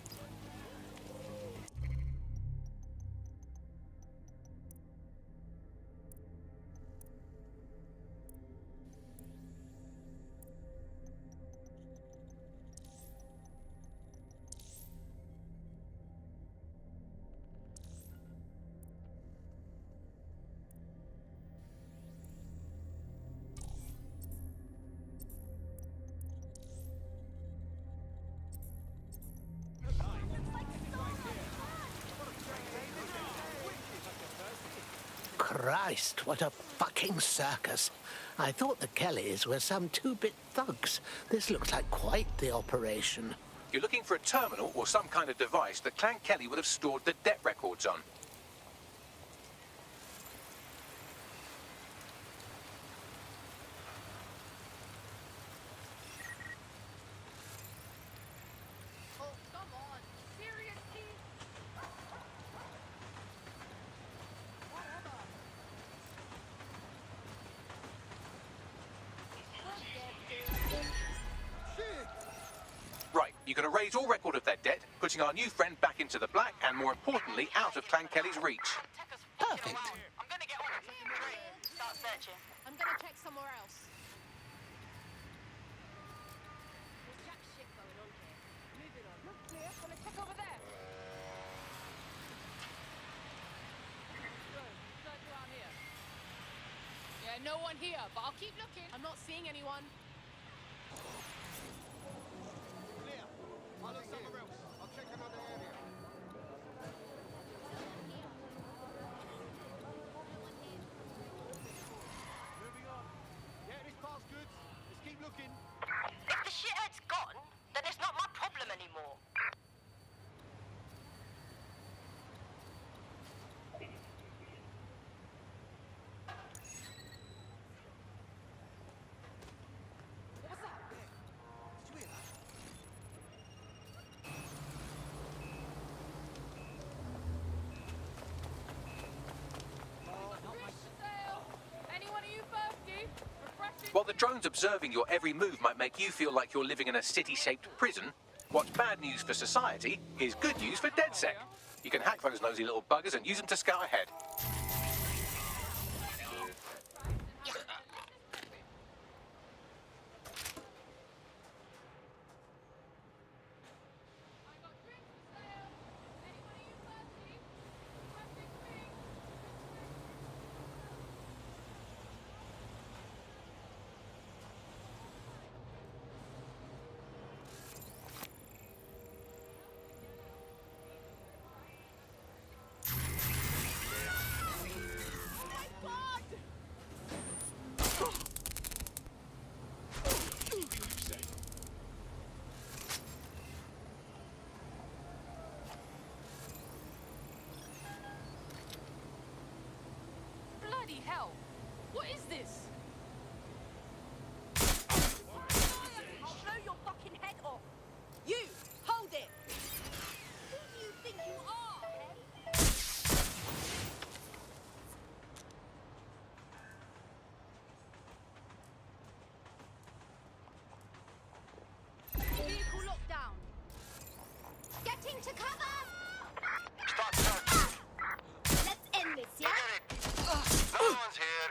Christ, what a fucking circus. I thought the Kellys were some two-bit thugs. This looks like quite the operation. You're looking for a terminal or some kind of device that Clan Kelly would have stored the debt records on. You're going to raise all record of their debt, putting our new friend back into the black and, more importantly, out of Clan Kelly's reach. Perfect. Gotcha. I'm gonna check somewhere else. There's jack shit going on here. Move it on. Look clear. Gonna check over there. Good. Search around here. Yeah, no one here, but I'll keep looking. I'm not seeing anyone. Clear. I'll look somewhere else. I'll check another area. Moving on. Yeah, this part's good. Let's keep looking. If the shithead's gone, then it's not my problem anymore. What's that? Did you hear that? Anyone of you thirsty? Refreshing. While the drones observing your every move might make you feel like you're living in a city-shaped prison, what's bad news for society is good news for DedSec. You can hack those nosy little buggers and use them to scout ahead. Bloody hell! What is this? I'll blow your fucking head off. You, hold it. Who do you think you are, hey? Vehicle lockdown. Get into cover. Start search. Let's end this, yeah? No one's here.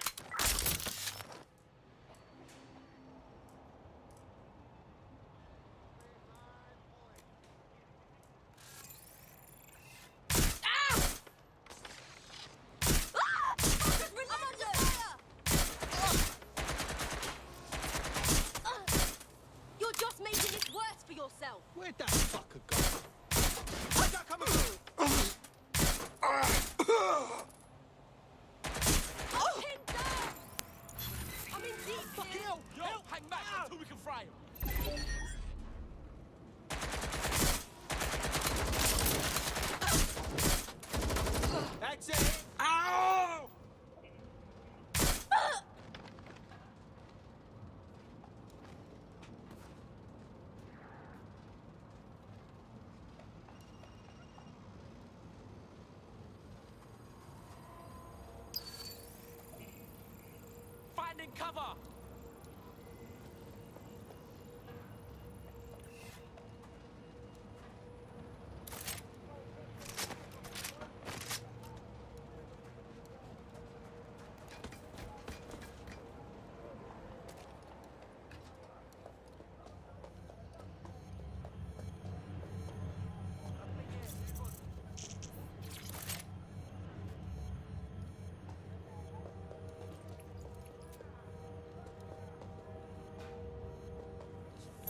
You're just making it worse for yourself. Where'd that fucker go? Where's that coming from? Pin down! I'm in deep. Fucking hell! Help! Hang back until we can fry him. That's it! Ow! Finding cover!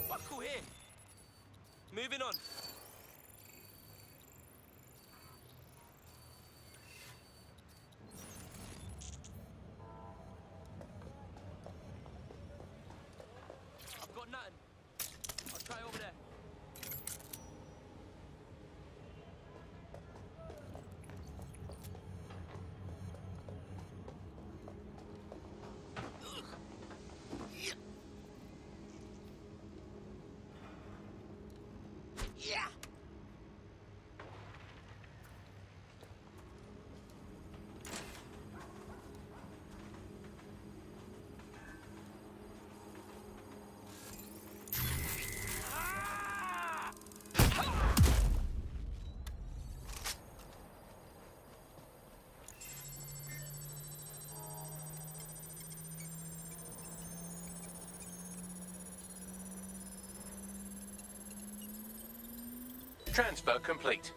Buckle here. Moving on. I've got nothing. I'll try over there. Yeah! Ah! Transfer complete.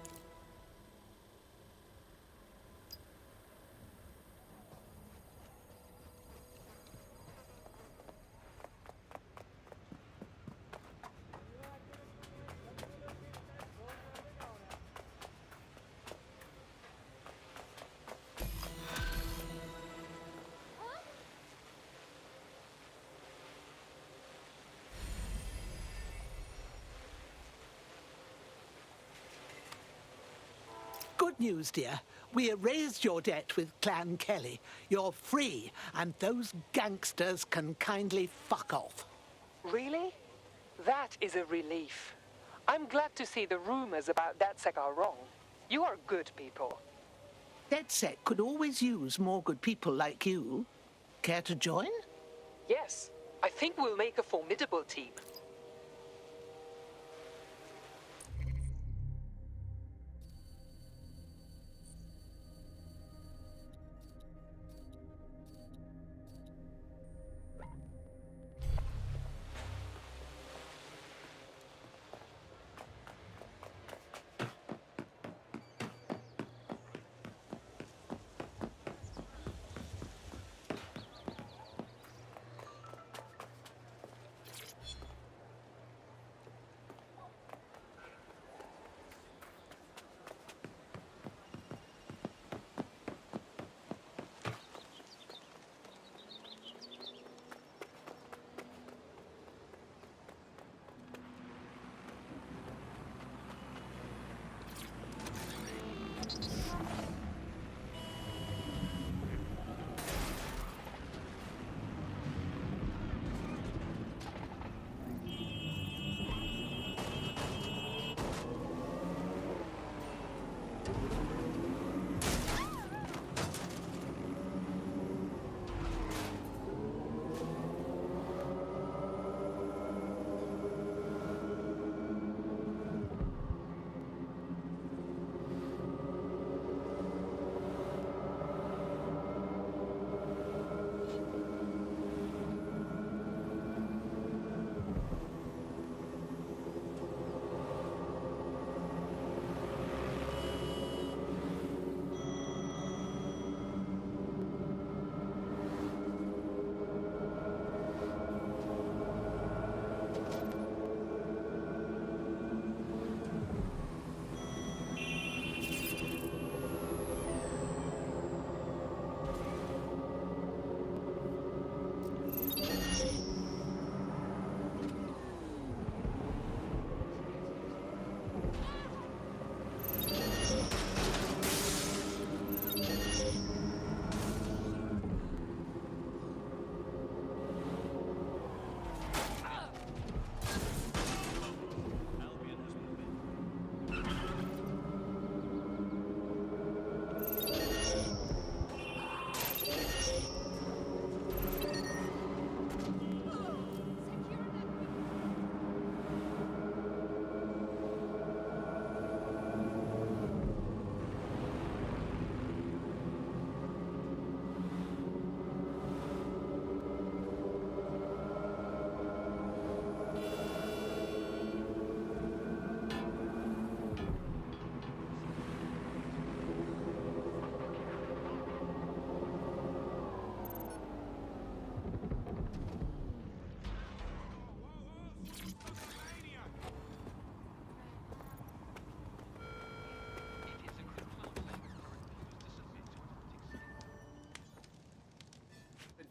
Good news, dear. We erased your debt with Clan Kelly. You're free, and those gangsters can kindly fuck off. Really? That is a relief. I'm glad to see the rumors about DedSec are wrong. You are good people. DedSec could always use more good people like you. Care to join? Yes, I think we'll make a formidable team.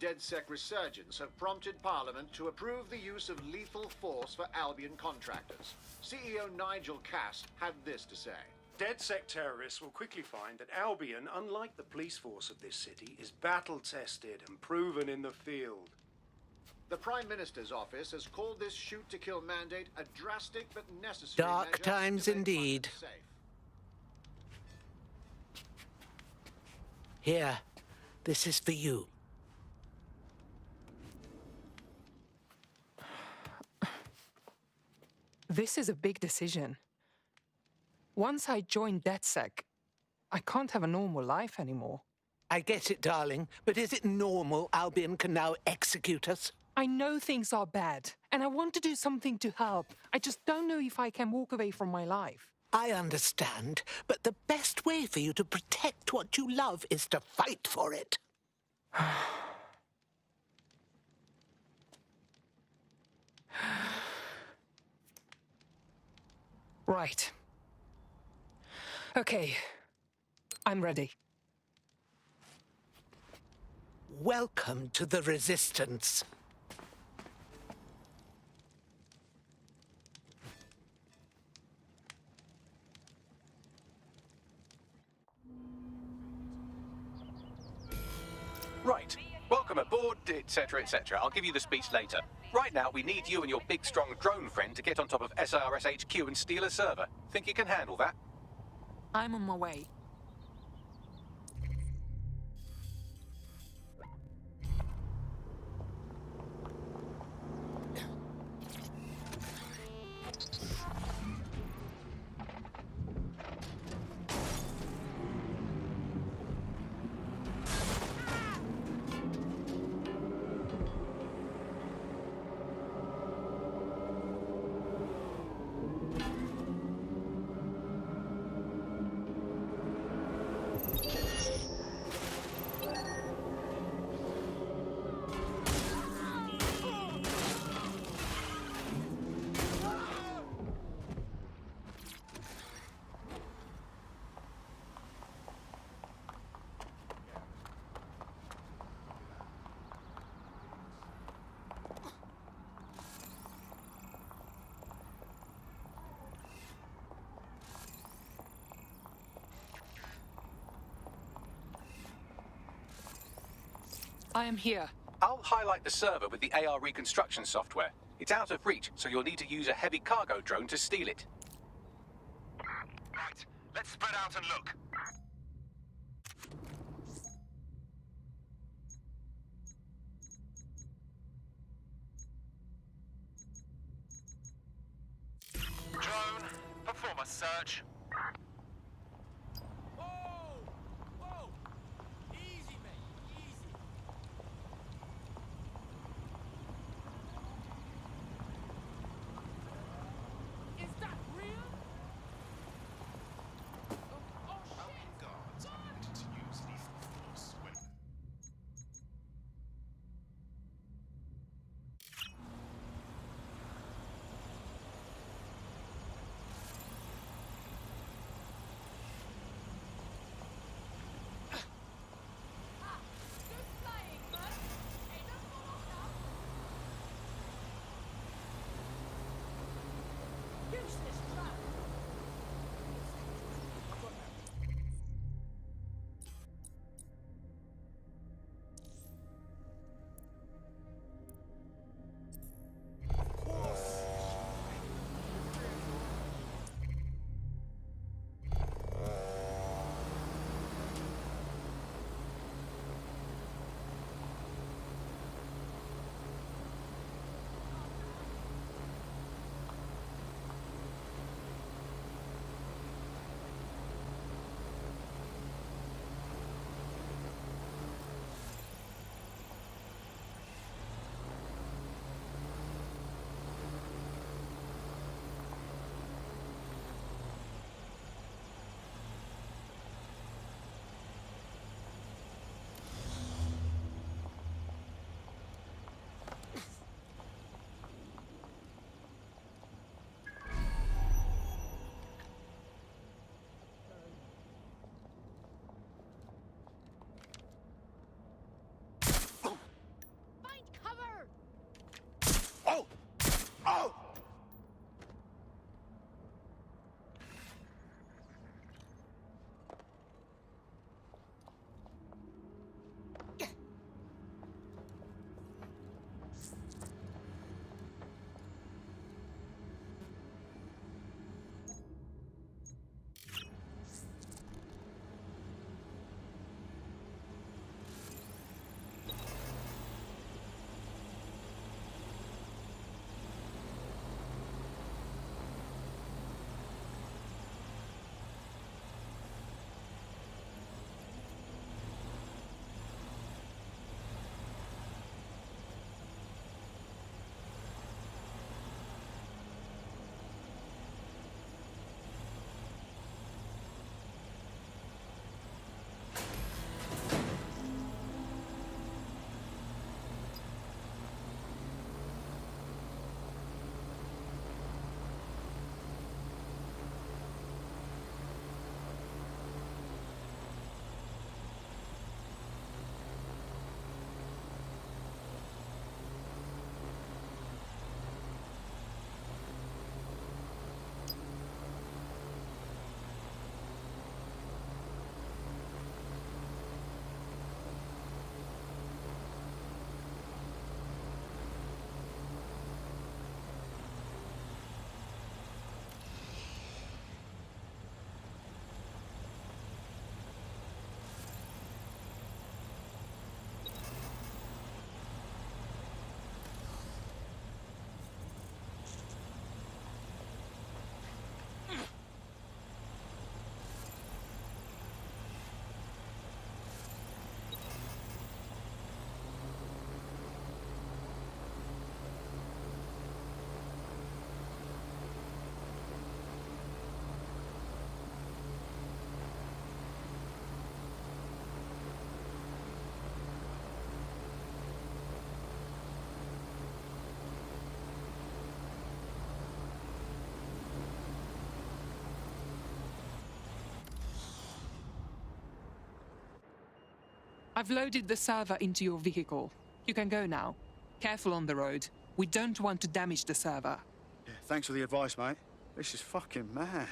DedSec resurgence have prompted Parliament to approve the use of lethal force for Albion contractors. CEO Nigel Cass had this to say. DedSec terrorists will quickly find that Albion, unlike the police force of this city, is battle-tested and proven in the field. The Prime Minister's office has called this shoot-to-kill mandate a drastic but necessary Dark measure times to make indeed. London safe. Here, this is for you. This is a big decision. Once I join DedSec, I can't have a normal life anymore. I get it, darling, but is it normal Albion can now execute us? I know things are bad, and I want to do something to help. I just don't know if I can walk away from my life. I understand, but the best way for you to protect what you love is to fight for it. Right. Okay. I'm ready. Welcome to the Resistance. Right. Welcome aboard, etc., etc. I'll give you the speech later. Right now, we need you and your big, strong drone friend to get on top of SRS HQ and steal a server. Think you can handle that? I'm on my way. I am here. I'll highlight the server with the AR reconstruction software. It's out of reach, so you'll need to use a heavy cargo drone to steal it. Right, let's spread out and look. Drone, perform a search. I've loaded the server into your vehicle. You can go now. Careful on the road. We don't want to damage the server. Yeah, thanks for the advice, mate. This is fucking mad.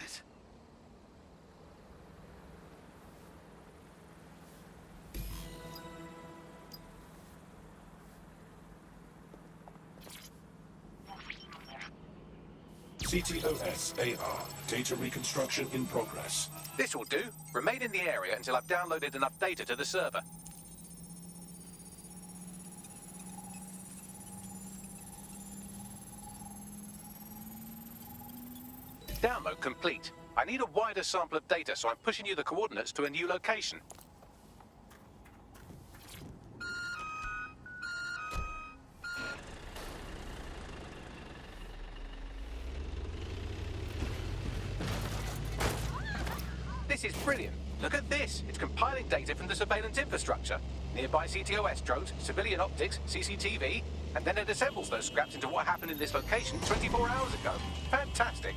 CTOS-AR. Data reconstruction in progress. This will do. Remain in the area until I've downloaded enough data to the server. Download complete. I need a wider sample of data, so I'm pushing you the coordinates to a new location. This is brilliant. Look at this. It's compiling data from the surveillance infrastructure. Nearby CTOS drones, civilian optics, CCTV, and then it assembles those scraps into what happened in this location 24 hours ago. Fantastic.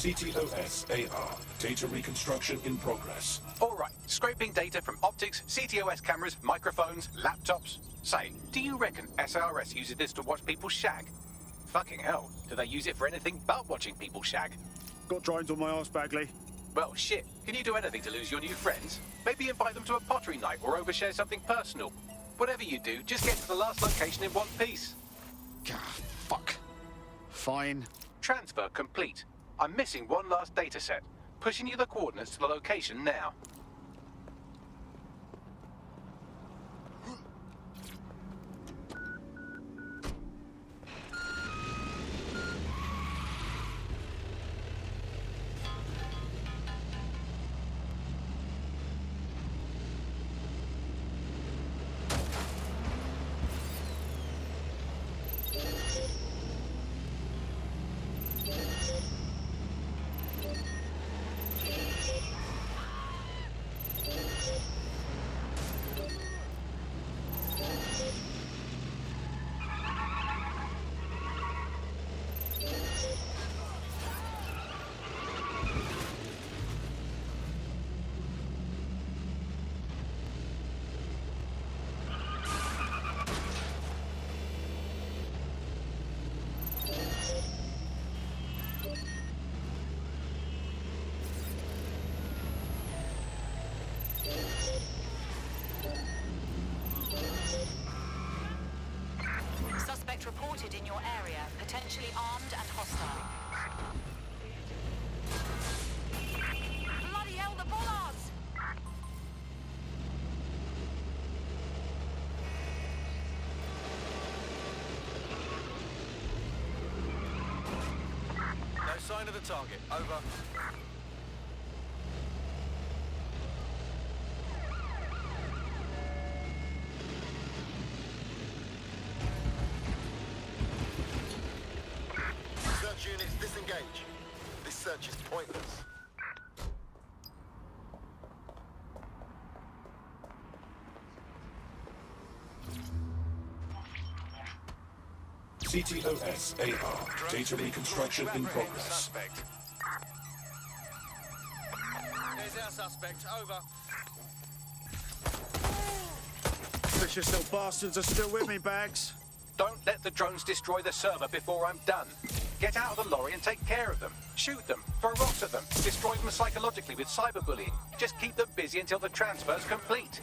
CTOS-AR. Data reconstruction in progress. All right, scraping data from optics, CTOS cameras, microphones, laptops. Say, do you reckon SRS uses this to watch people shag? Fucking hell, do they use it for anything but watching people shag? Got drones on my arse, Bagley. Well, shit, can you do anything to lose your new friends? Maybe invite them to a pottery night or overshare something personal. Whatever you do, just get to the last location in one piece. Ah, fuck. Fine. Transfer complete. I'm missing one last data set. Pushing you the coordinates to the location now. Suspect reported in your area, potentially armed and hostile. Bloody hell, the bollards! No sign of the target. Over. Search units disengage. This search is pointless. CTOS-AR. Data reconstruction in progress. There's our suspect. Over. Vicious little bastards are still with me, Bags. Don't let the drones destroy the server before I'm done. Get out of the lorry and take care of them. Shoot them, throw rocks at them, destroy them psychologically with cyberbullying. Just keep them busy until the transfer's complete.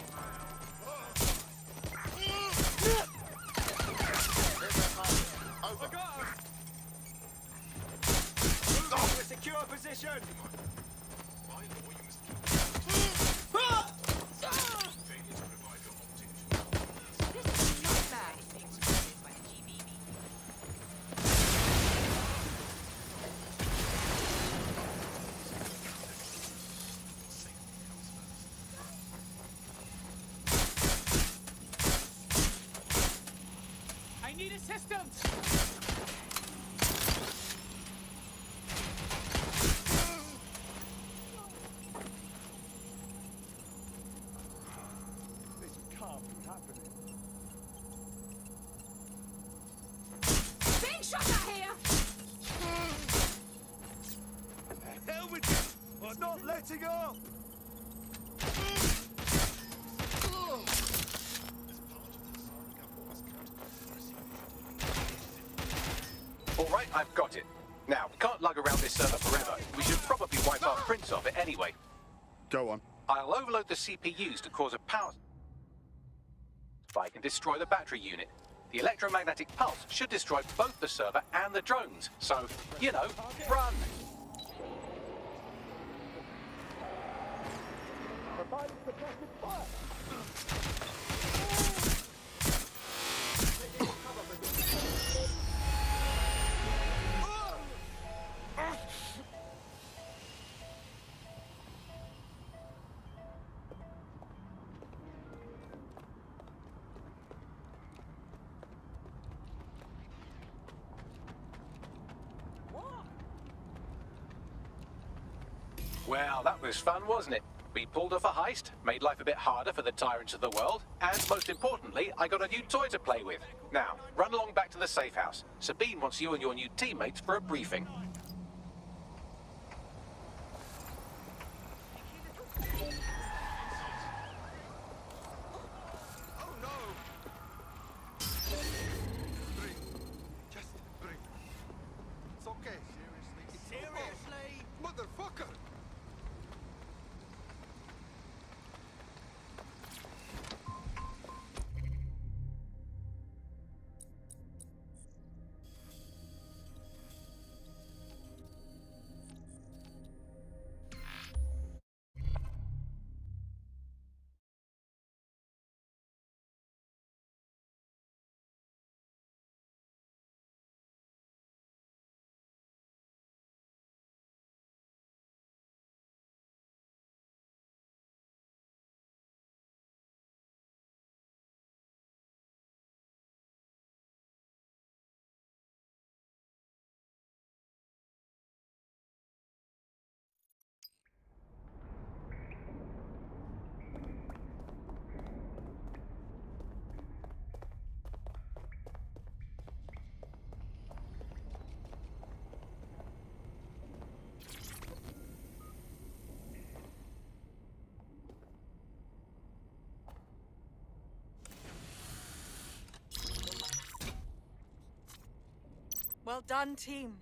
Over. Move to a secure position. I need assistance! This can't be happening. Being shot at here! Hell with you! I'm not letting up! All right, I've got it. Now, we can't lug around this server forever. We should probably wipe our prints off it anyway. Go on. I'll overload the CPUs to cause a power spike and destroy the battery unit. The electromagnetic pulse should destroy both the server and the drones. So, you know, run! Well, that was fun, wasn't it? We pulled off a heist, made life a bit harder for the tyrants of the world, and most importantly, I got a new toy to play with. Now, run along back to the safe house. Sabine wants you and your new teammates for a briefing. Oh no! Breathe. Just breathe. It's okay. Seriously? Motherfucker! Well done, team.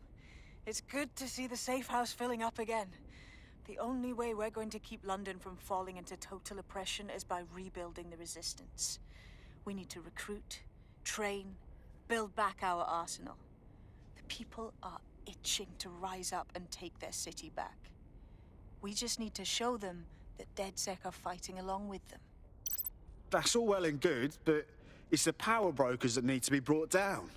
It's good to see the safe house filling up again. The only way we're going to keep London from falling into total oppression is by rebuilding the resistance. We need to recruit, train, build back our arsenal. The people are itching to rise up and take their city back. We just need to show them that DedSec are fighting along with them. That's all well and good, but it's the power brokers that need to be brought down.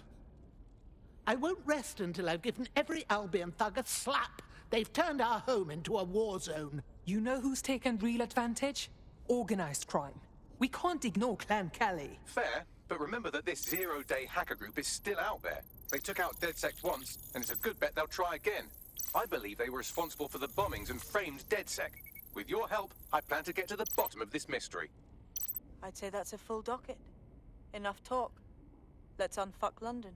I won't rest until I've given every Albion thug a slap. They've turned our home into a war zone. You know who's taken real advantage? Organized crime. We can't ignore Clan Callie. Fair, but remember that this zero-day hacker group is still out there. They took out DedSec once, and it's a good bet they'll try again. I believe they were responsible for the bombings and framed DedSec. With your help, I plan to get to the bottom of this mystery. I'd say that's a full docket. Enough talk. Let's unfuck London.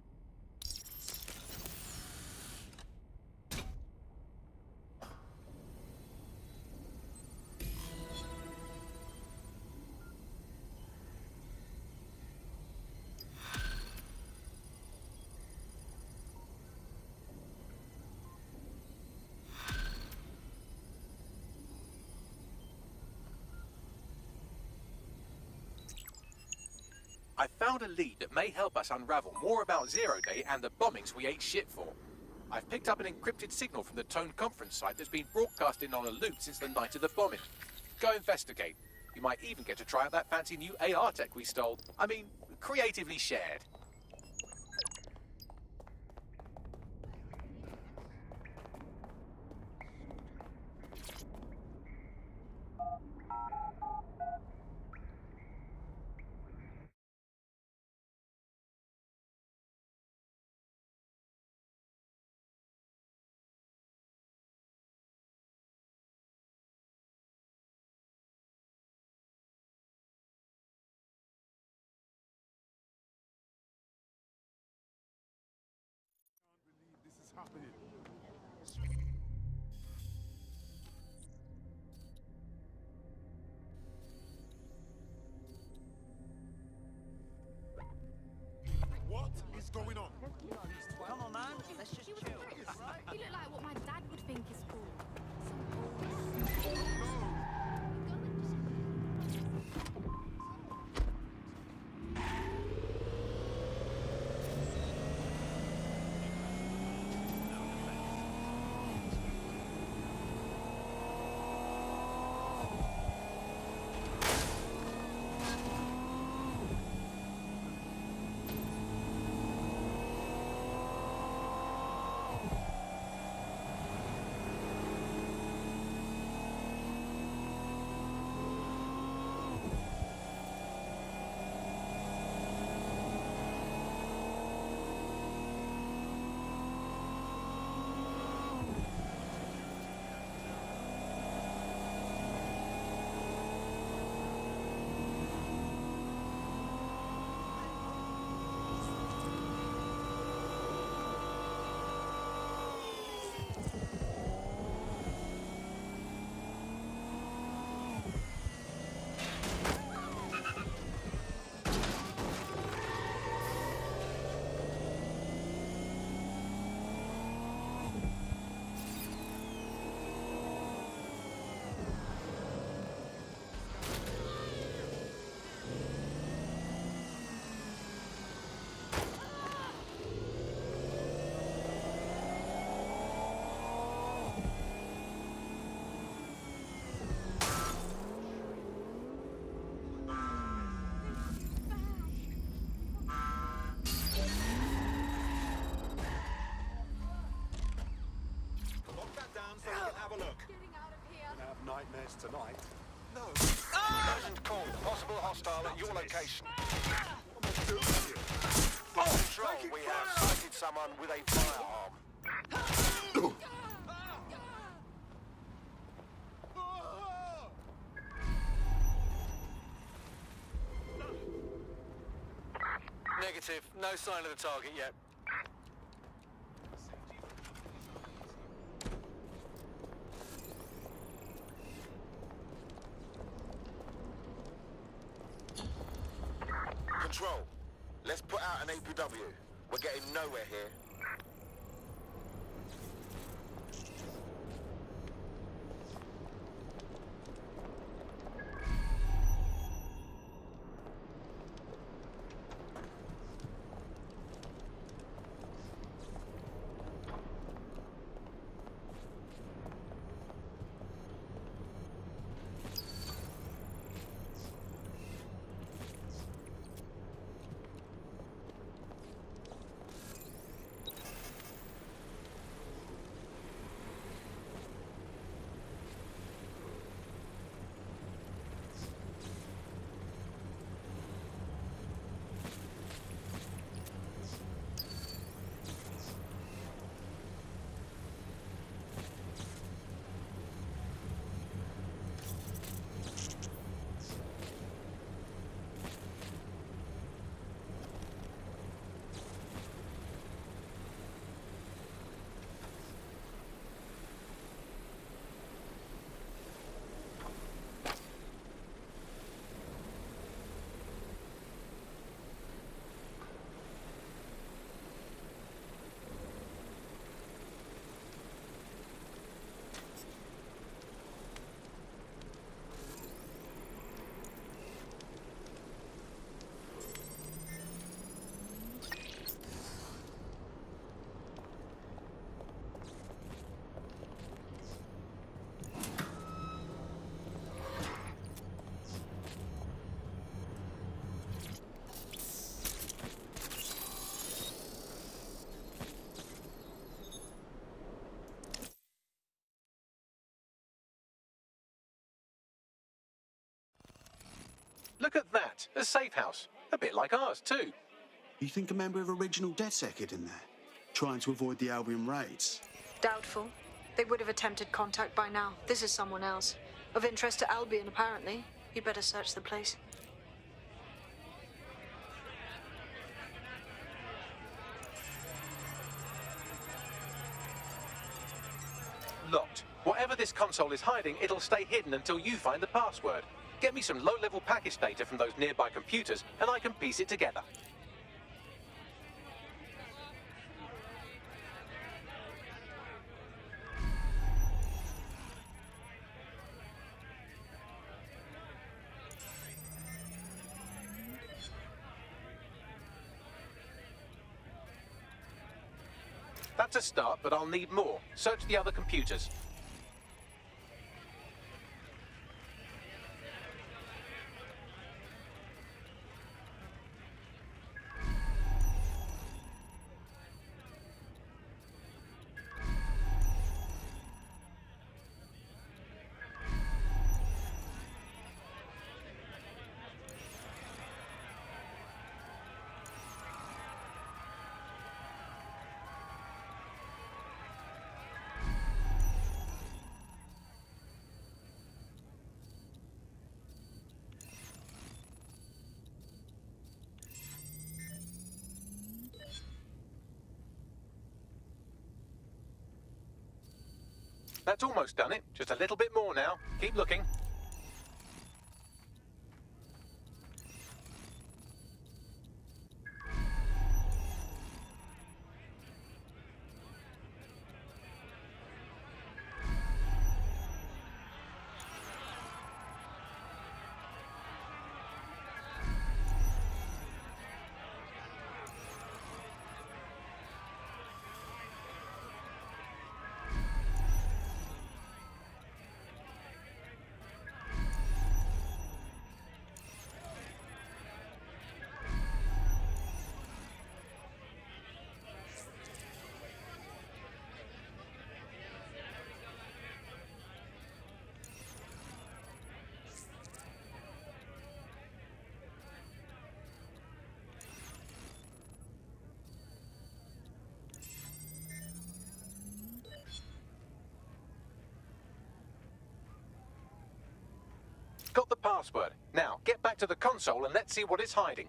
I found a lead that may help us unravel more about Zero Day and the bombings we ate shit for. I've picked up an encrypted signal from the Tone conference site that's been broadcasting on a loop since the night of the bombing. Go investigate. You might even get to try out that fancy new AR tech we stole. I mean, creatively shared. This is happening. What is going on? Come on, man. Let's just chill. You look like what my dad would think is cool. Lock that down so we can have a look. Getting out of here. Gonna have nightmares tonight. No. Present call. Possible hostile at your location. Control, we have sighted someone with a firearm. Negative. No sign of the target yet. Control. Let's put out an APW. We're getting nowhere here. Look at that. A safe house. A bit like ours, too. You think a member of original DedSec hid in there? Trying to avoid the Albion raids? Doubtful. They would have attempted contact by now. This is someone else. Of interest to Albion, apparently. You better search the place. Locked. Whatever this console is hiding, it'll stay hidden until you find the password. Get me some low-level package data from those nearby computers, and I can piece it together. That's a start, but I'll need more. Search the other computers. That's almost done it. Just a little bit more now. Keep looking. Got the password. Now, get back to the console and let's see what it's hiding.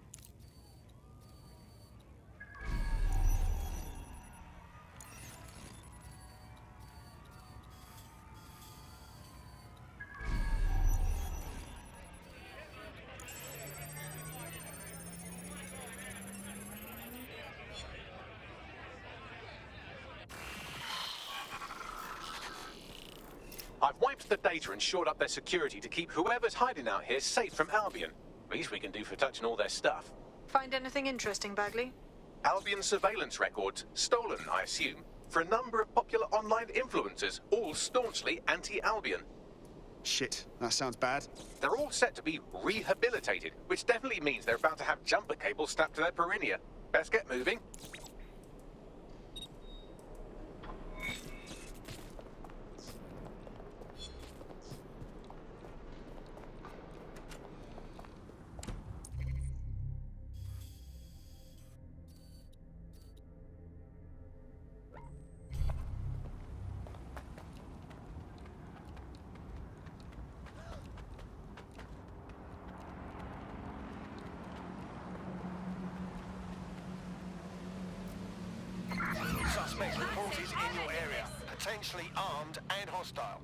I've wiped the data and shored up their security to keep whoever's hiding out here safe from Albion. Least we can do for touching all their stuff. Find anything interesting, Bagley? Albion surveillance records, stolen, I assume, for a number of popular online influencers, all staunchly anti-Albion. Shit, that sounds bad. They're all set to be rehabilitated, which definitely means they're about to have jumper cables strapped to their perineum. Best get moving. Suspect reported in your area. Potentially armed and hostile.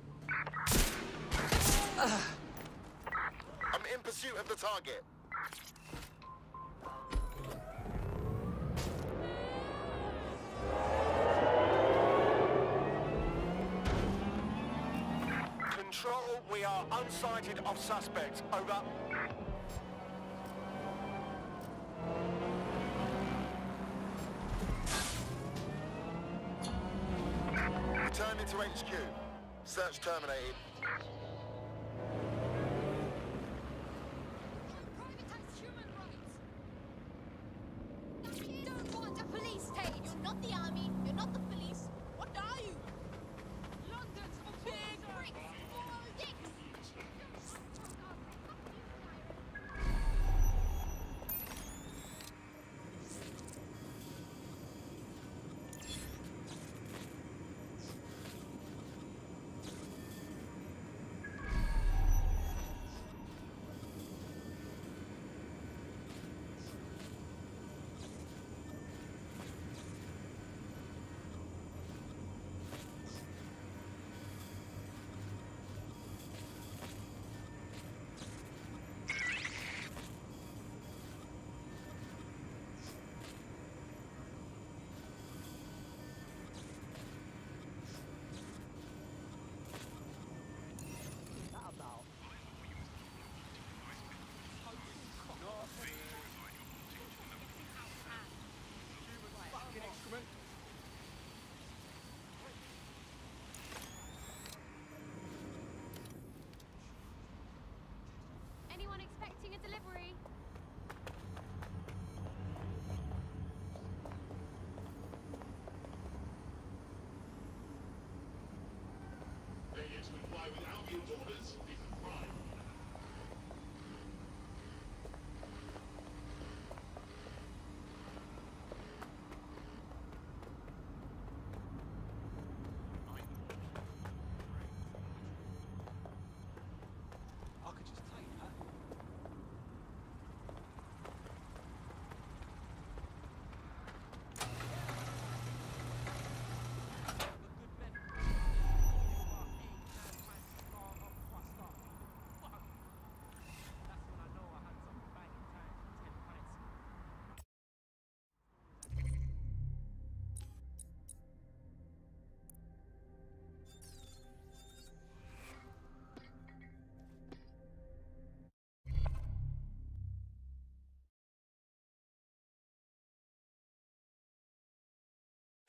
I'm in pursuit of the target. Control, we are unsighted of suspects. Over. Returning to HQ. Search terminated. You don't want a police state. You're not the army. You're not the police. What are you? London's a big bricks. All dicks.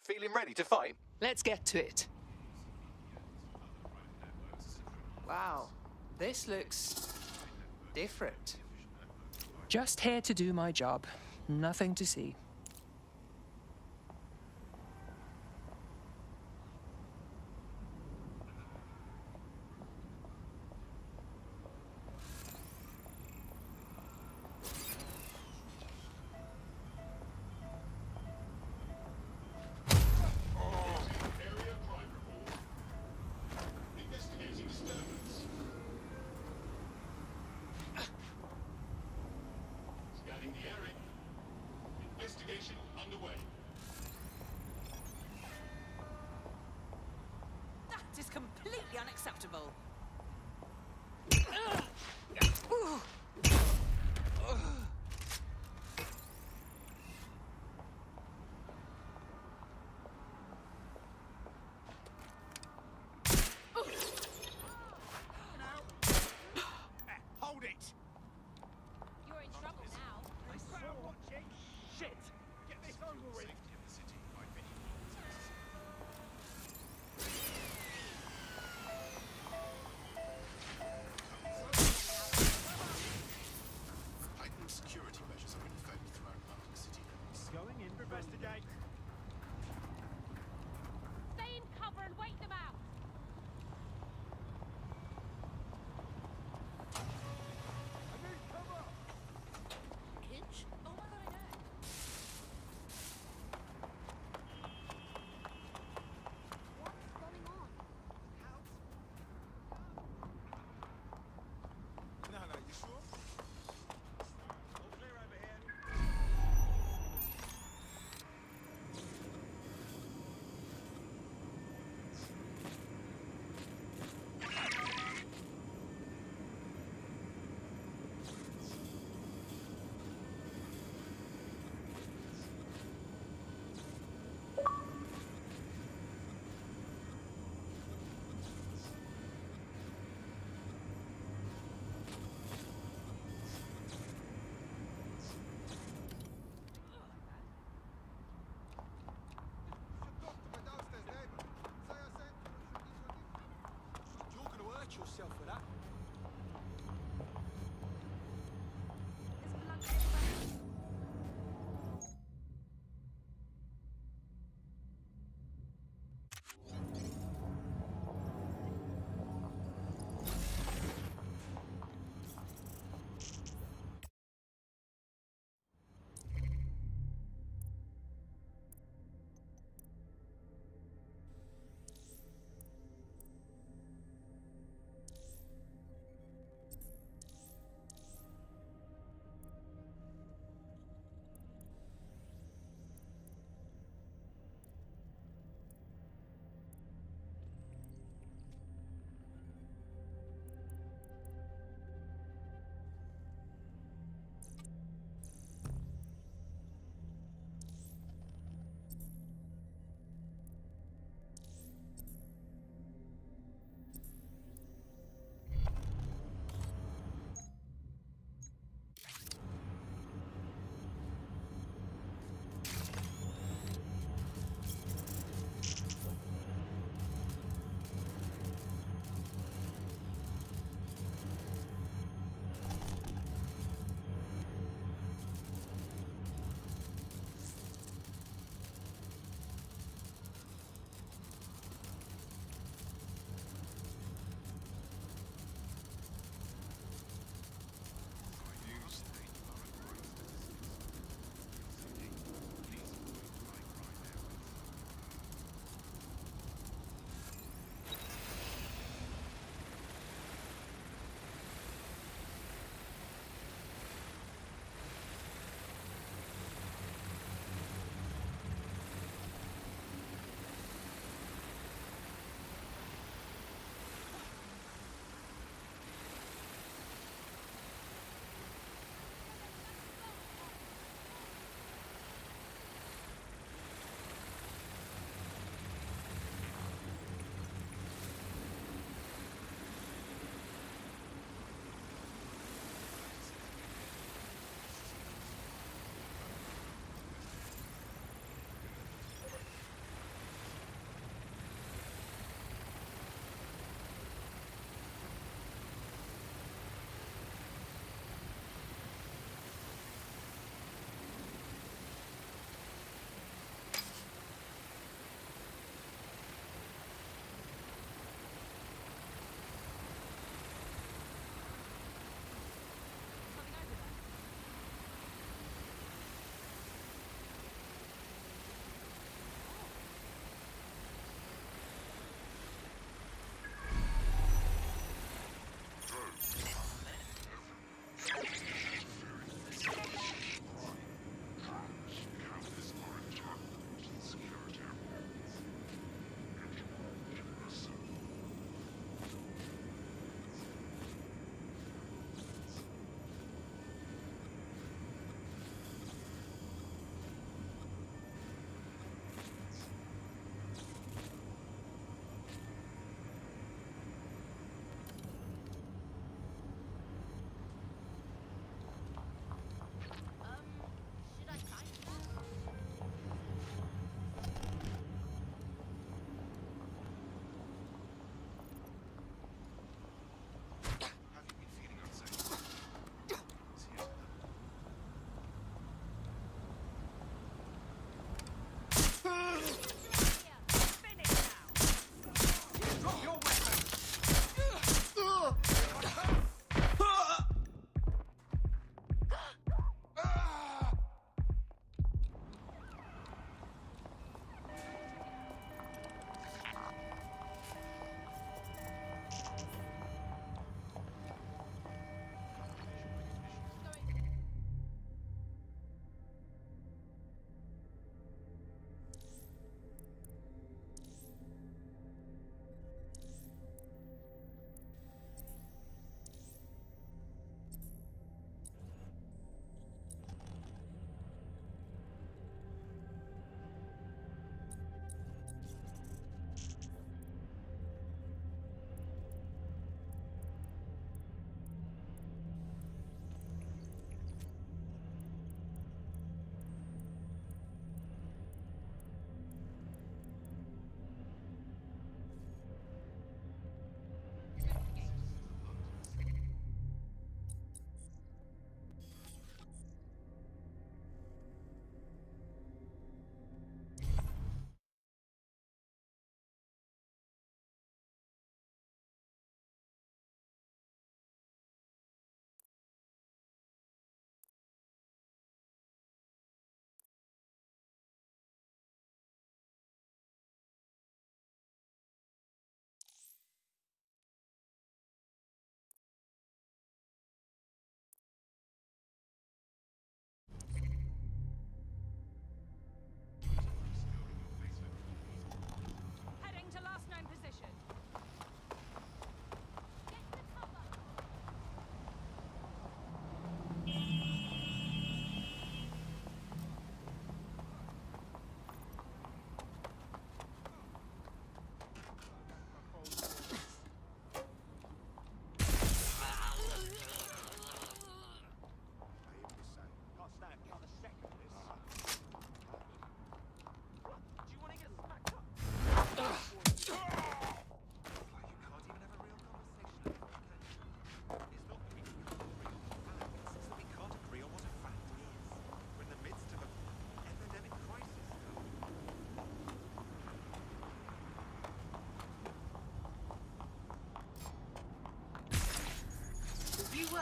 Feeling ready to fight? Let's get to it. Wow, this looks different. Just here to do my job. Nothing to see. That is completely unacceptable. Hold it! You're in trouble now. Watching. Shit! Get this over with.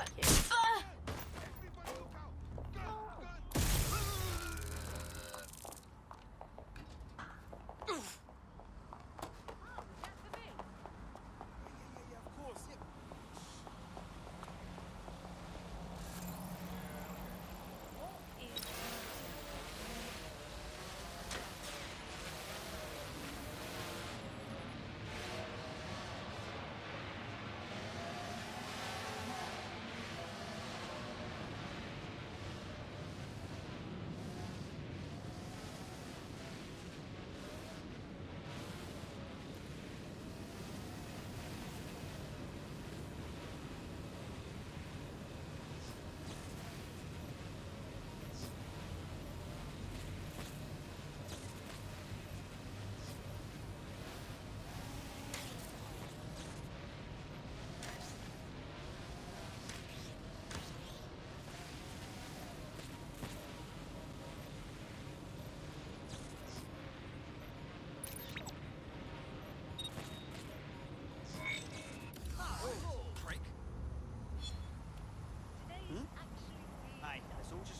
back here.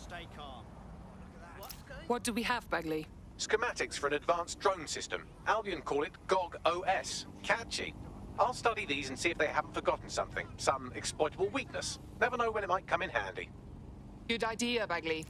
Stay calm. What do we have, Bagley? Schematics for an advanced drone system. Albion call it GOG OS. Catchy. I'll study these and see if they haven't forgotten something. Some exploitable weakness. Never know when it might come in handy. Good idea, Bagley.